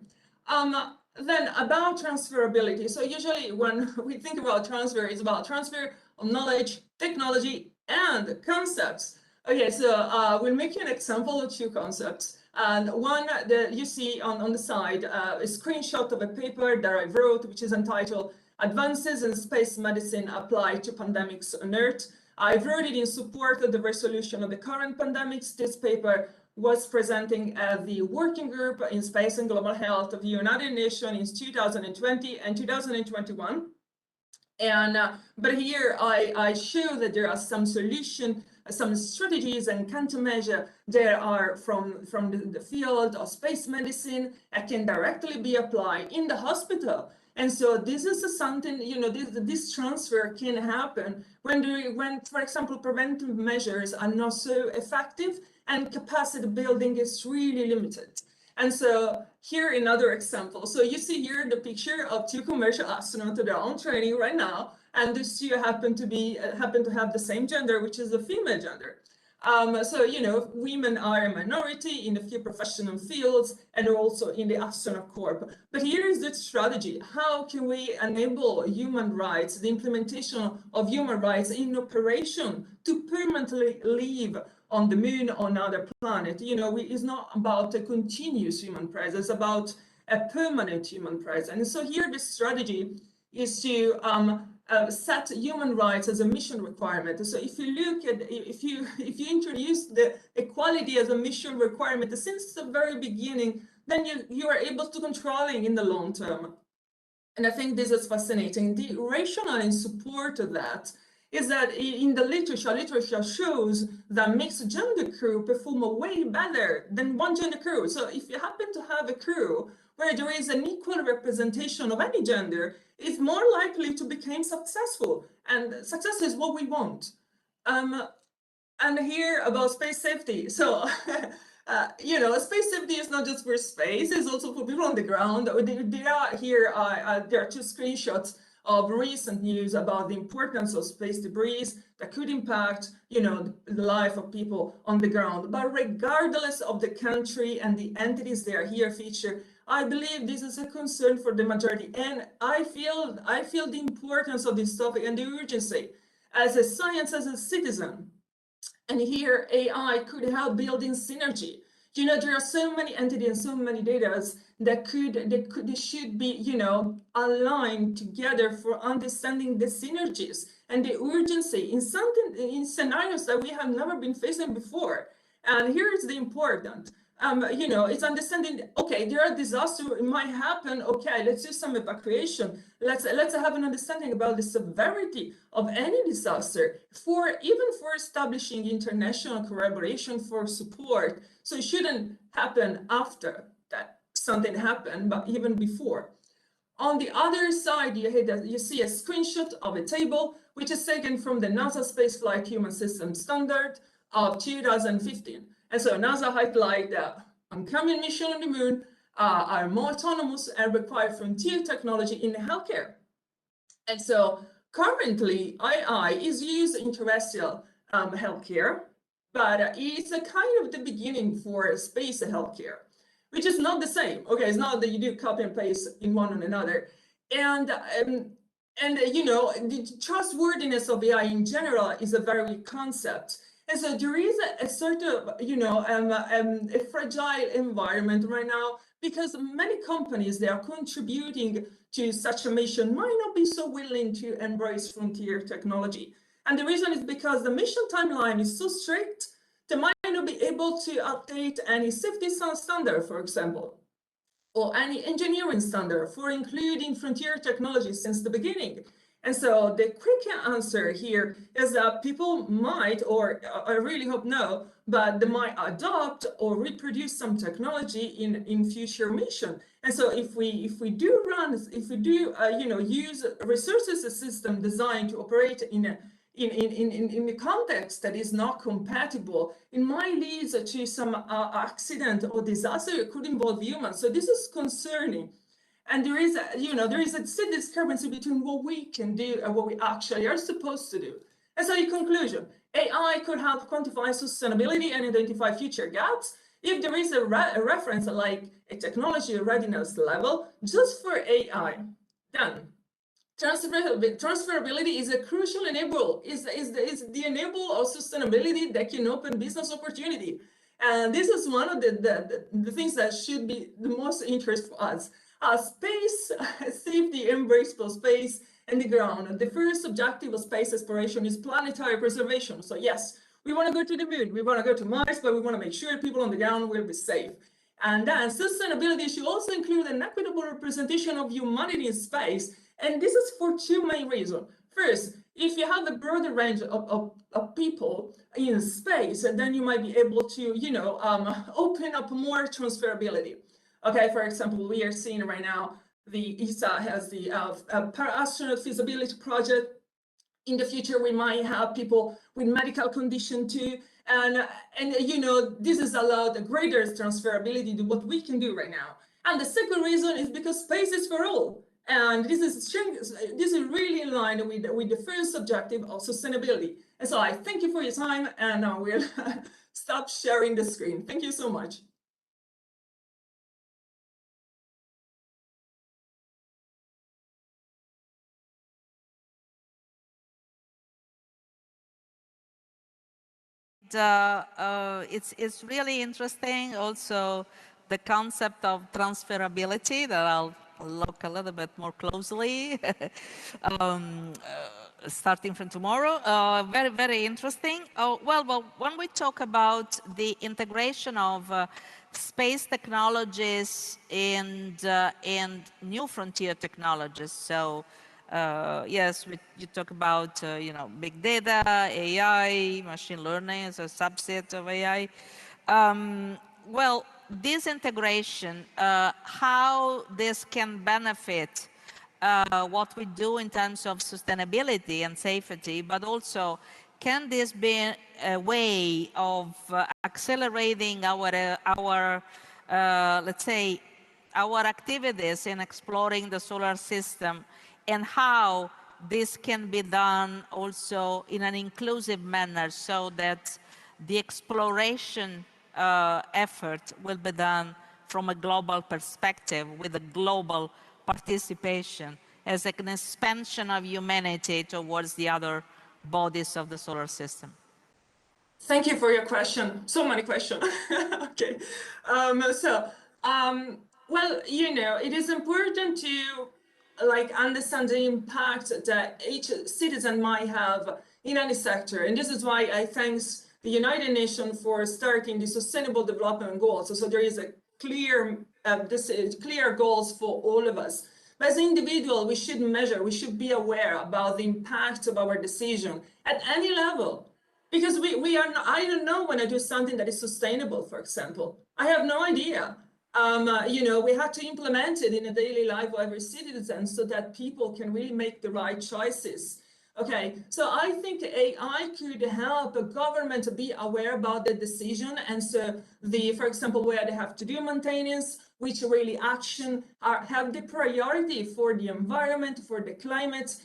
Then about transferability. So usually when we think about transfer, it's about transfer of knowledge, technology, and concepts. Okay, so we'll make you an example of 2 concepts. And one that you see on the side, a screenshot of a paper that I wrote, which is entitled Advances in Space Medicine Applied to Pandemics on Earth. I wrote it in support of the resolution of the current pandemics. This paper was presenting at the Working Group in Space and Global Health of the United Nations in 2020 and 2021. And but here I show that there are some solutions, some strategies and countermeasures that are from the field of space medicine and can directly be applied in the hospital. And so this is something, this transfer can happen when, for example, preventive measures are not so effective and capacity building is really limited. And so here another example. So you see here the picture of 2 commercial astronauts that are on training right now, and these 2 happen to have the same gender, which is the female gender. So, women are a minority in a few professional fields and also in the astronaut corps. But here is the strategy. How can we enable human rights, the implementation of human rights in operation to permanently live on the moon or another planet? It's not about a continuous human presence, it's about a permanent human presence. And so here the strategy is to set human rights as a mission requirement. So if you look at, if you introduce the equality as a mission requirement since the very beginning, then you are able to controlling in the long term. And I think this is fascinating. The rationale in support of that is that in the literature shows that mixed gender crew perform way better than one gender crew. So if you happen to have a crew where there is an equal representation of any gender, it's more likely to become successful. And success is what we want. And here about space safety. So, space safety is not just for space, it's also for people on the ground. There are 2 screenshots of recent news about the importance of space debris that could impact, the life of people on the ground. But regardless of the country and the entities that are here featured, I believe this is a concern for the majority. And I feel the importance of this topic and the urgency as a science, as a citizen. And here AI could help building synergy. There are so many entities and so many data that should be, aligned together for understanding the synergies and the urgency in scenarios that we have never been facing before. And here is the important. you know, it's understanding, okay, there are disasters, it might happen, okay, let's do some evacuation. Let's have an understanding about the severity of any disaster, even for establishing international collaboration for support. So it shouldn't happen after that something happened, but even before. On the other side, you see a screenshot of a table, which is taken from the NASA Spaceflight Human System Standard of 2015. And so NASA highlight that oncoming mission on the moon are more autonomous and require frontier technology in healthcare. And so currently, AI is used in terrestrial healthcare, but it's a kind of the beginning for space healthcare, which is not the same. Okay, it's not that you do copy and paste in one on another. And you know, the trustworthiness of AI in general is a very weak concept. And so there is a sort of, you know, a fragile environment right now, because many companies, they are contributing to such a mission, might not be so willing to embrace frontier technology. And the reason is because the mission timeline is so strict, they might not be able to update any safety standard, for example, or any engineering standard for including frontier technology since the beginning. And so the quick answer here is that people might, or I really hope no, but they might adopt or reproduce some technology in future mission. And so if we do you know, use resources system designed to operate in a context that is not compatible, it might lead to some accident or disaster. It could involve humans. So this is concerning. And there is, you know, there is a discrepancy between what we can do and what we actually are supposed to do. And so in conclusion, AI could help quantify sustainability and identify future gaps. If there is a reference like a technology readiness level just for AI, then transferability is a crucial enabler, is the enabler of sustainability that can open business opportunity. And this is one of the things that should be the most interest for us. Space safety, embrace for space and the ground. The first objective of space exploration is planetary preservation. So yes, we want to go to the moon, we want to go to Mars, but we want to make sure people on the ground will be safe. And then sustainability should also include an equitable representation of humanity in space. And this is for two main reasons. First, if you have a broader range of people in space, then you might be able to, you know, open up more transferability. Okay, for example, we are seeing right now, the ESA has the para-astronaut feasibility project. In the future, we might have people with medical condition too. And you know, this is allowed a greater transferability to what we can do right now. And the second reason is because space is for all. And this is really in line with the first objective of sustainability. And so I thank you for your time, and I will stop sharing the screen. Thank you so much. It's really interesting also the concept of transferability that I'll look a little bit more closely starting from tomorrow. Very, very interesting. Well, when we talk about the integration of space technologies and new frontier technologies, so yes, you talk about, you know, big data, AI, machine learning as a subset of AI. Well, this integration, how this can benefit what we do in terms of sustainability and safety, but also can this be a way of accelerating our let's say, our activities in exploring the solar system, and how this can be done also in an inclusive manner so that the exploration effort will be done from a global perspective with a global participation as an expansion of humanity towards the other bodies of the solar system. Thank you for your question. So many questions. Okay. Well, you know, it is important to understand the impact that each citizen might have in any sector. And this is why I thanks the United Nations for starting the Sustainable Development Goals. So there is a clear, clear goals for all of us. But as an individual, we should measure, we should be aware about the impact of our decision at any level. Because I don't know when I do something that is sustainable, for example. I have no idea. You know, we have to implement it in a daily life of every citizen so that people can really make the right choices. Okay, so I think AI could help a government to be aware about the decision, and so for example, where they have to do maintenance, which really action have the priority for the environment, for the climate,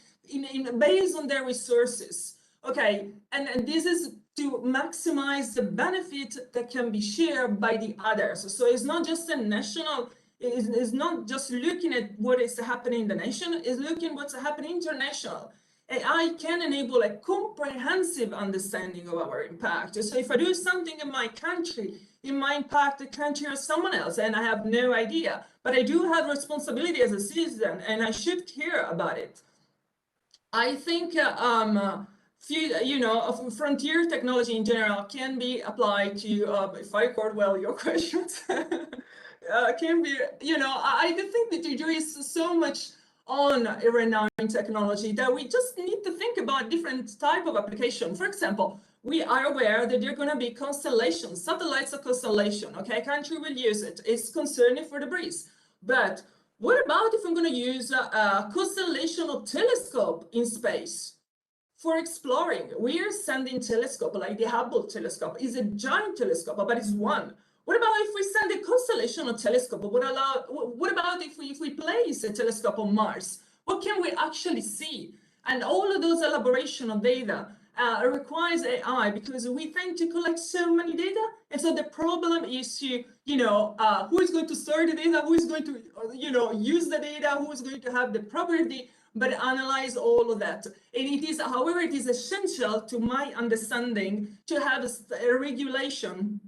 based on their resources. Okay, and this is to maximize the benefit that can be shared by the others. So it's not just a national, it's not just looking at what is happening in the nation, it's looking what's happening international. AI can enable a comprehensive understanding of our impact. So if I do something in my country, it might impact the country of someone else, and I have no idea. But I do have responsibility as a citizen, and I should care about it. I think frontier technology in general can be applied to, if I record well your questions, can be, I think that there is so much on renowned technology that we just need to think about different type of application. For example, we are aware that there are going to be constellations, satellites of constellation. Okay, country will use it. It's concerning for the breeze. But what about if I'm going to use a constellational telescope in space for exploring? We are sending telescope, like the Hubble telescope is a giant telescope, but it's one. What about if we send a constellational telescope? What about if we place a telescope on Mars? What can we actually see? And all of those elaboration of data requires AI, because we tend to collect so many data. And so the problem is to, who is going to store the data, who is going to, use the data, who is going to have the property, but analyze all of that. And it is, however, it is essential to my understanding to have a regulation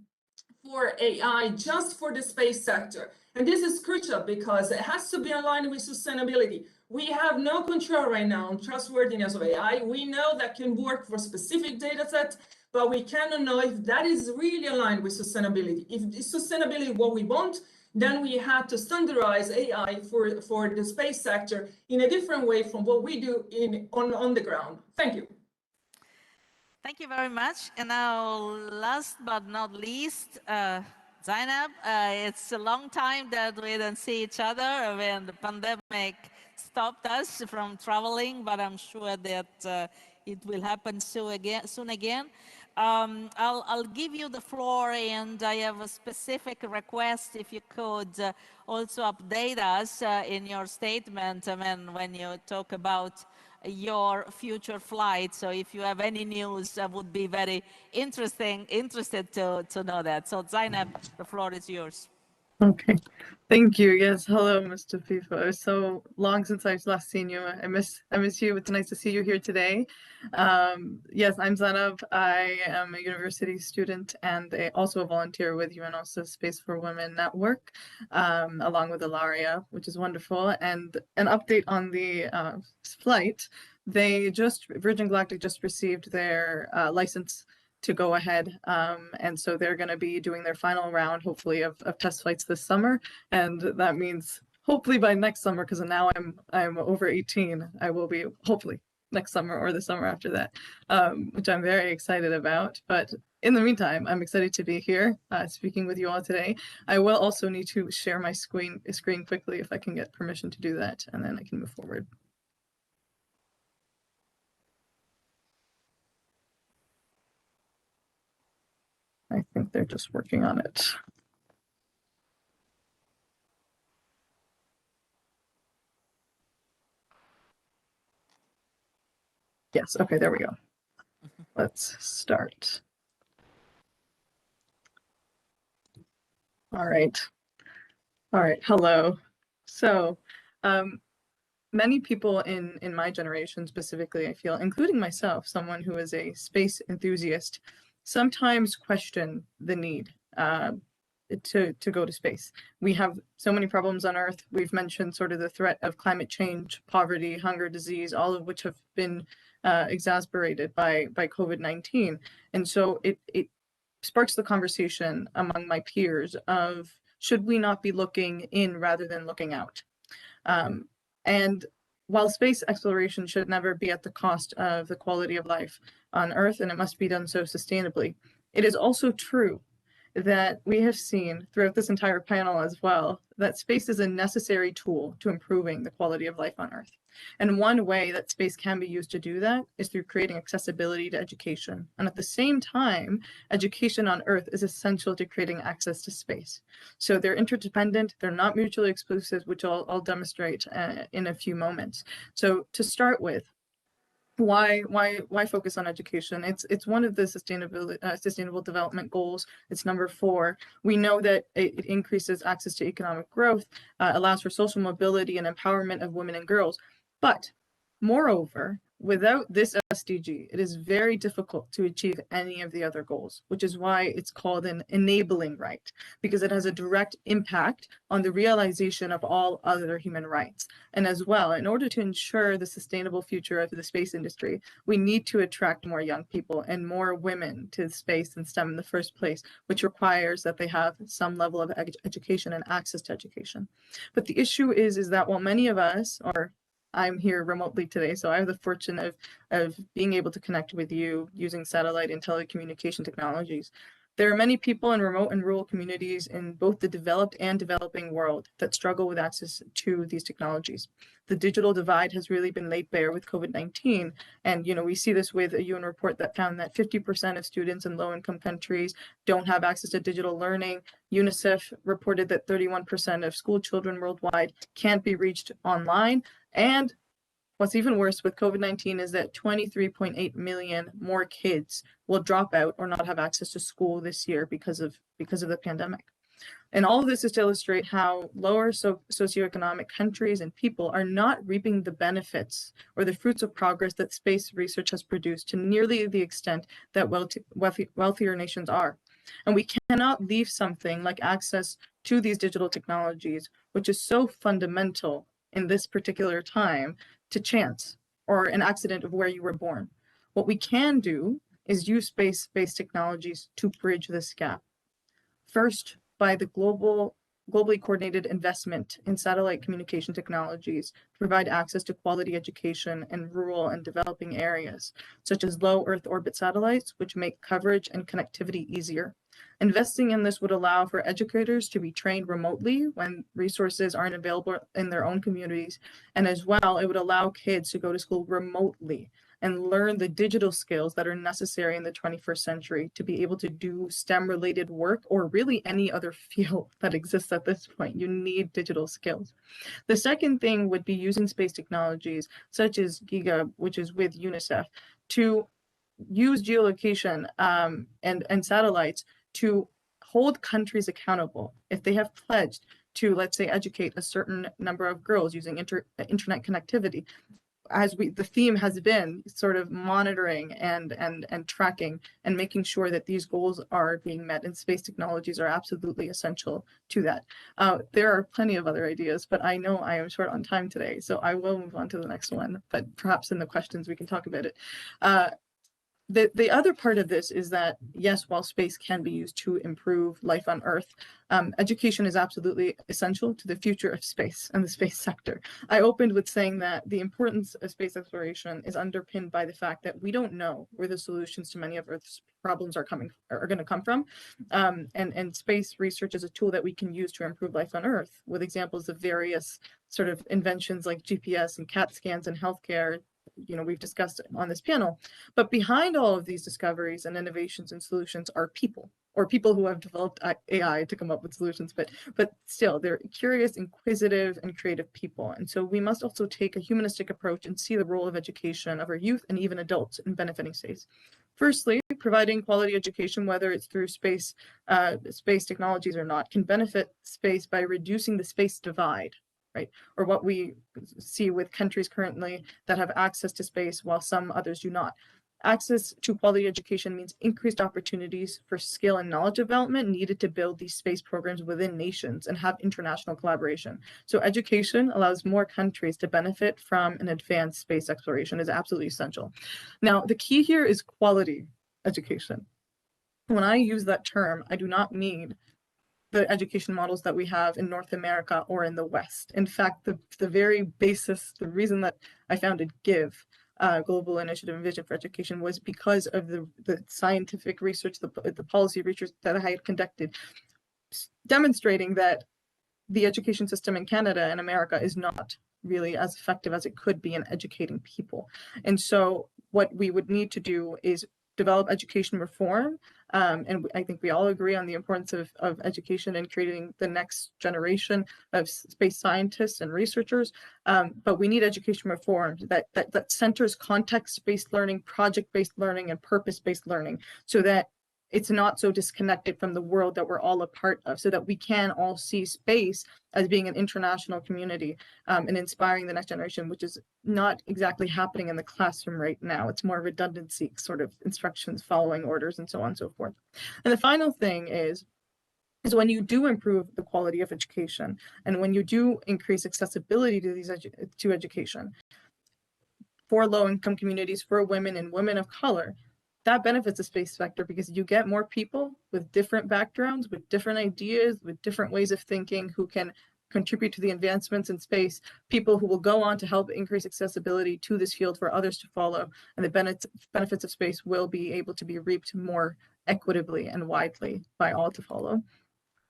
for AI just for the space sector. And this is crucial because it has to be aligned with sustainability. We have no control right now on trustworthiness of AI. We know that can work for specific data sets, but we cannot know if that is really aligned with sustainability. If sustainability is what we want, then we have to standardize AI for the space sector in a different way from what we do on the ground. Thank you. Thank you very much. And now, last but not least, Zainab, it's a long time that we don't see each other when the pandemic stopped us from traveling, but I'm sure that it will happen soon again. I'll give you the floor, and I have a specific request if you could also update us in your statement when you talk about your future flight. So if you have any news, I would be very interested to know that. So Zainab, the floor is yours. Okay, thank you. Yes, hello, Mr. FIFA. It's so long since I've last seen you. I miss you. It's nice to see you here today. Yes, I'm Zainab. I am a university student and also a volunteer with UNOSA Space for Women Network, along with Ilaria, which is wonderful. And an update on the flight. Virgin Galactic just received their license to go ahead, and so they're going to be doing their final round, hopefully, of test flights this summer, and that means hopefully by next summer, because now I'm over 18. I will be hopefully next summer or the summer after that, which I'm very excited about. But in the meantime, I'm excited to be here speaking with you all today. I will also need to share my screen quickly if I can get permission to do that, and then I can move forward. I think they're just working on it. Yes, okay, there we go. Let's start. All right, hello. So many people in my generation specifically, I feel, including myself, someone who is a space enthusiast, sometimes question the need to go to space. We have so many problems on Earth. We've mentioned sort of the threat of climate change, poverty, hunger, disease, all of which have been exacerbated by COVID-19. And so it sparks the conversation among my peers of, should we not be looking in rather than looking out? And while space exploration should never be at the cost of the quality of life on Earth, and it must be done so sustainably, it is also true that we have seen throughout this entire panel as well, that space is a necessary tool to improving the quality of life on Earth. And one way that space can be used to do that is through creating accessibility to education. And at the same time, education on Earth is essential to creating access to space. So they're interdependent, they're not mutually exclusive, which I'll demonstrate in a few moments. So to start with, why focus on education? It's one of the sustainable development goals. It's number 4. We know that it increases access to economic growth, allows for social mobility and empowerment of women and girls. But moreover, without this SDG, it is very difficult to achieve any of the other goals, which is why it's called an enabling right, because it has a direct impact on the realization of all other human rights. And as well, in order to ensure the sustainable future of the space industry, we need to attract more young people and more women to space and STEM in the first place, which requires that they have some level of education and access to education. But the issue is that while many of us, or I'm here remotely today, so I have the fortune of being able to connect with you using satellite and telecommunication technologies. There are many people in remote and rural communities in both the developed and developing world that struggle with access to these technologies. The digital divide has really been laid bare with COVID-19. And, we see this with a UN report that found that 50% of students in low-income countries don't have access to digital learning. UNICEF reported that 31% of school children worldwide can't be reached online. And what's even worse with COVID-19 is that 23.8 million more kids will drop out or not have access to school this year because of the pandemic. And all of this is to illustrate how lower socioeconomic countries and people are not reaping the benefits or the fruits of progress that space research has produced to nearly the extent that wealthier nations are. And we cannot leave something like access to these digital technologies, which is so fundamental in this particular time, to chance or an accident of where you were born. What we can do is use space-based technologies to bridge this gap. First, by the globally coordinated investment in satellite communication technologies to provide access to quality education in rural and developing areas, such as low Earth orbit satellites, which make coverage and connectivity easier. Investing in this would allow for educators to be trained remotely when resources aren't available in their own communities. And as well, it would allow kids to go to school remotely and learn the digital skills that are necessary in the 21st century to be able to do STEM-related work, or really any other field that exists at this point. You need digital skills. The second thing would be using space technologies, such as GIGA, which is with UNICEF, to use geolocation and satellites to hold countries accountable if they have pledged to, let's say, educate a certain number of girls using internet connectivity. As the theme has been sort of monitoring and tracking and making sure that these goals are being met, and space technologies are absolutely essential to that. There are plenty of other ideas, but I know I am short on time today, so I will move on to the next one, but perhaps in the questions we can talk about it. The other part of this is that, yes, while space can be used to improve life on Earth, education is absolutely essential to the future of space and the space sector. I opened with saying that the importance of space exploration is underpinned by the fact that we don't know where the solutions to many of Earth's problems are going to come from. And space research is a tool that we can use to improve life on Earth, with examples of various sort of inventions like GPS and CAT scans in healthcare, we've discussed on this panel. But behind all of these discoveries and innovations and solutions are people, or people who have developed AI to come up with solutions, but still, they're curious, inquisitive, and creative people. And so we must also take a humanistic approach and see the role of education of our youth and even adults in benefiting space. Firstly, providing quality education, whether it's through space technologies or not, can benefit space by reducing the space divide, right? Or what we see with countries currently that have access to space while some others do not. Access to quality education means increased opportunities for skill and knowledge development needed to build these space programs within nations and have international collaboration. So education allows more countries to benefit from an advanced space exploration is absolutely essential. Now, the key here is quality education. When I use that term, I do not mean the education models that we have in North America or in the West. In fact, the very basis, the reason that I founded GIVE, Global Initiative and Vision for Education, was because of the scientific research, the policy research that I had conducted, demonstrating that the education system in Canada and America is not really as effective as it could be in educating people. And so what we would need to do is develop education reform. And I think we all agree on the importance of education and creating the next generation of space scientists and researchers. But we need education reform that centers context-based learning, project-based learning, and purpose-based learning, so that it's not so disconnected from the world that we're all a part of, so that we can all see space as being an international community and inspiring the next generation, which is not exactly happening in the classroom right now. It's more redundancy, sort of instructions, following orders, and so on and so forth. And the final thing is when you do improve the quality of education and when you do increase accessibility to to education for low-income communities, for women and women of color, that benefits the space sector because you get more people with different backgrounds, with different ideas, with different ways of thinking who can contribute to the advancements in space, people who will go on to help increase accessibility to this field for others to follow, and the benefits of space will be able to be reaped more equitably and widely by all to follow.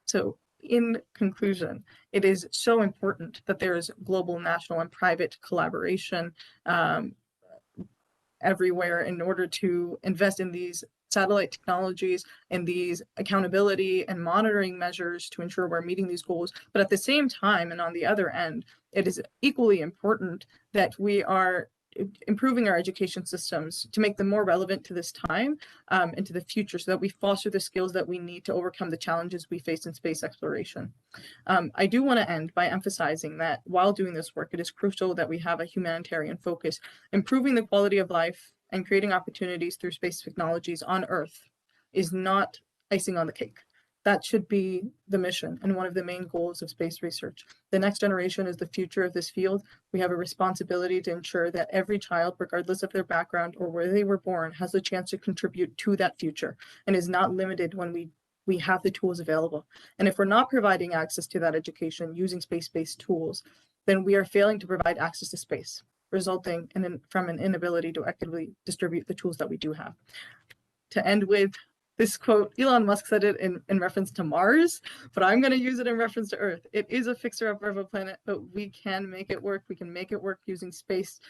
So in conclusion, it is so important that there is global, national, and private collaboration everywhere in order to invest in these satellite technologies and these accountability and monitoring measures to ensure we're meeting these goals. But at the same time, and on the other end, it is equally important that we are improving our education systems to make them more relevant to this time and to the future, so that we foster the skills that we need to overcome the challenges we face in space exploration. I do want to end by emphasizing that while doing this work, it is crucial that we have a humanitarian focus. Improving the quality of life and creating opportunities through space technologies on Earth is not icing on the cake. That should be the mission and one of the main goals of space research. The next generation is the future of this field. We have a responsibility to ensure that every child, regardless of their background or where they were born, has the chance to contribute to that future and is not limited when we have the tools available. And if we're not providing access to that education using space-based tools, then we are failing to provide access to space, resulting from an inability to equitably distribute the tools that we do have. To end with this quote, Elon Musk said it in reference to Mars, but I'm going to use it in reference to Earth. It is a fixer-upper of a planet, but we can make it work. We can make it work using space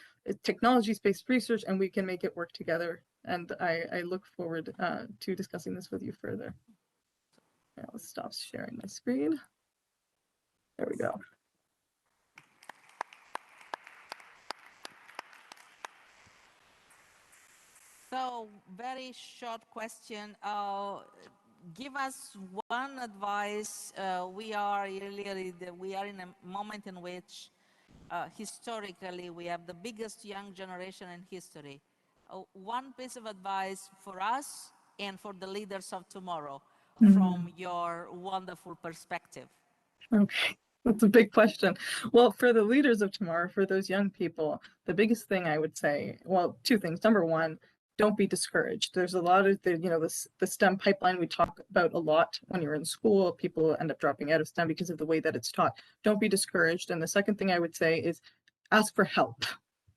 technology, space research, and we can make it work together. And I look forward to discussing this with you further. I'll stop sharing my screen. There we go. So, very short question. Give us one advice. We are in a moment in which historically we have the biggest young generation in history. One piece of advice for us and for the leaders of tomorrow from your wonderful perspective. Okay. That's a big question. Well, for the leaders of tomorrow, for those young people, the biggest thing I would say, well, two things. Number one, don't be discouraged. There's a lot of the STEM pipeline we talk about a lot when you're in school. People end up dropping out of STEM because of the way that it's taught. Don't be discouraged. And the second thing I would say is ask for help.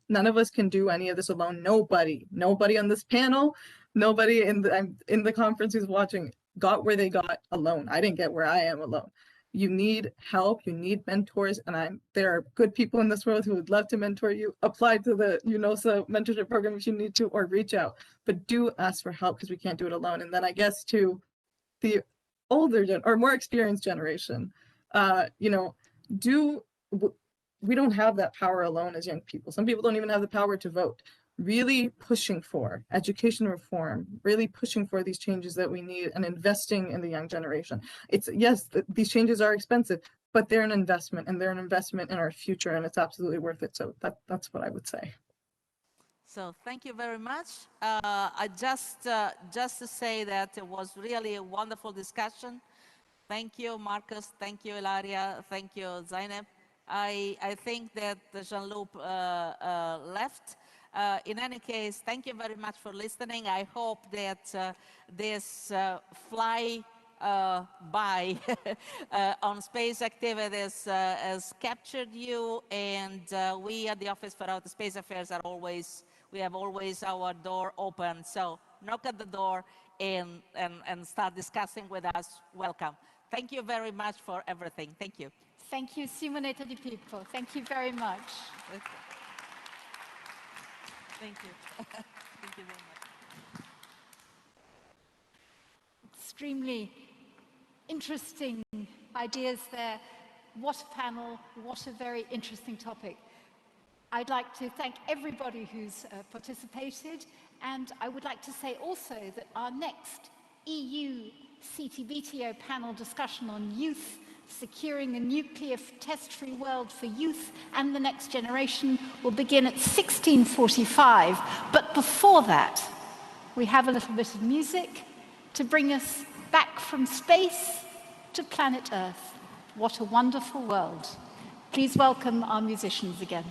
None of us can do any of this alone. Nobody on this panel, nobody in the conference who's watching got where they got alone. I didn't get where I am alone. You need help, you need mentors, and there are good people in this world who would love to mentor you. Apply to the UNOSA mentorship program if you need to, or reach out. But do ask for help because we can't do it alone. And then I guess to the older or more experienced generation, we don't have that power alone as young people. Some people don't even have the power to vote. Really pushing for education reform, really pushing for these changes that we need and investing in the young generation. Yes, these changes are expensive, but they're an investment and they're an investment in our future and it's absolutely worth it. So that's what I would say. So thank you very much. I just to say that it was really a wonderful discussion. Thank you, Marcus. Thank you, Ilaria. Thank you, Zainab. I think that Jean-Luc left. In any case, thank you very much for listening. I hope that this fly by on space activities has captured you, and we at the Office for Outer Space Affairs are always, we have always our door open. So knock at the door and start discussing with us. Welcome. Thank you very much for everything. Thank you. Thank you, Simonetta Di Pippo. Thank you very much. Thank you. Thank you very much. Extremely interesting ideas there. What a panel, what a very interesting topic. I'd like to thank everybody who's participated, and I would like to say also that our next EU CTBTO panel discussion on youth, securing a nuclear test-free world for youth and the next generation will begin at 16:45. But before that, we have a little bit of music to bring us back from space to planet Earth. What a wonderful world. Please welcome our musicians again.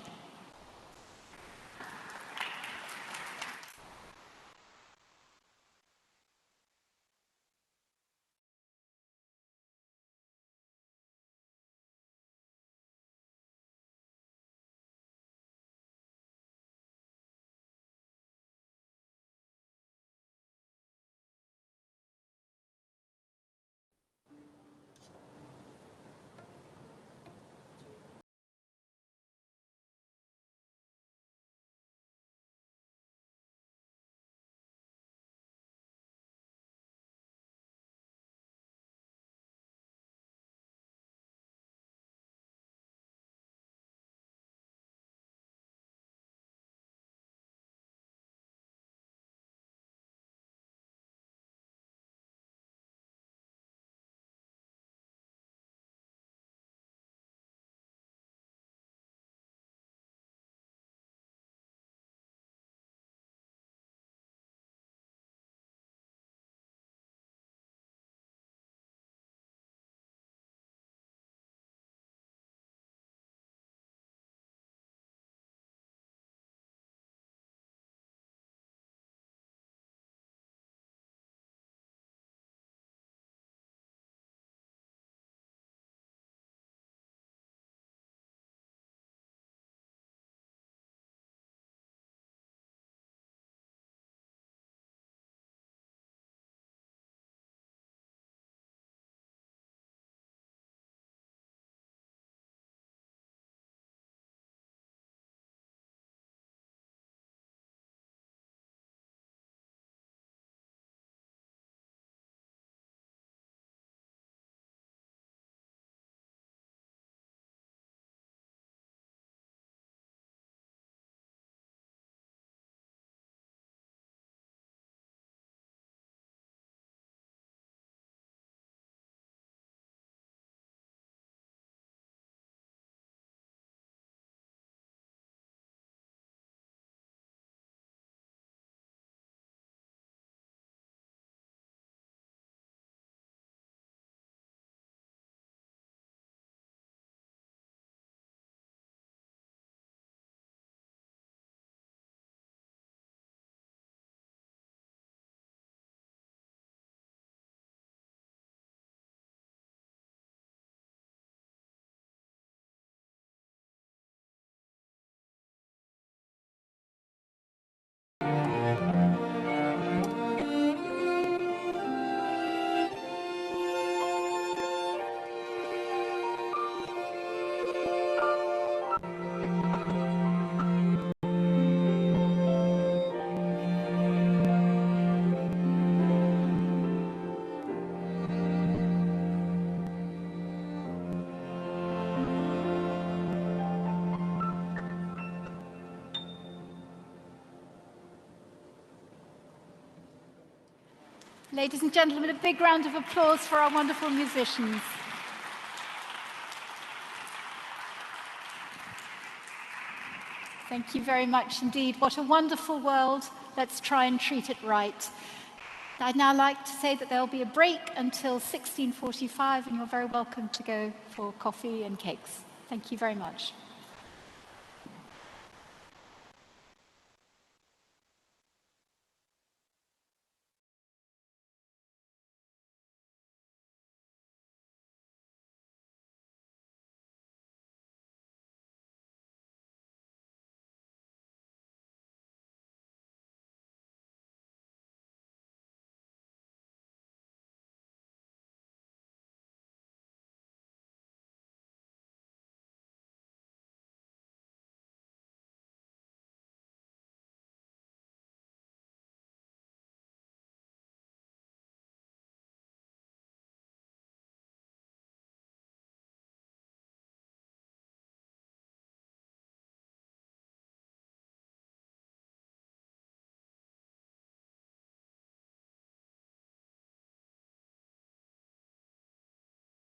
Ladies and gentlemen, a big round of applause for our wonderful musicians. Thank you very much indeed. What a wonderful world. Let's try and treat it right. I'd now like to say that there'll be a break until 16:45, and you're very welcome to go for coffee and cakes. Thank you very much.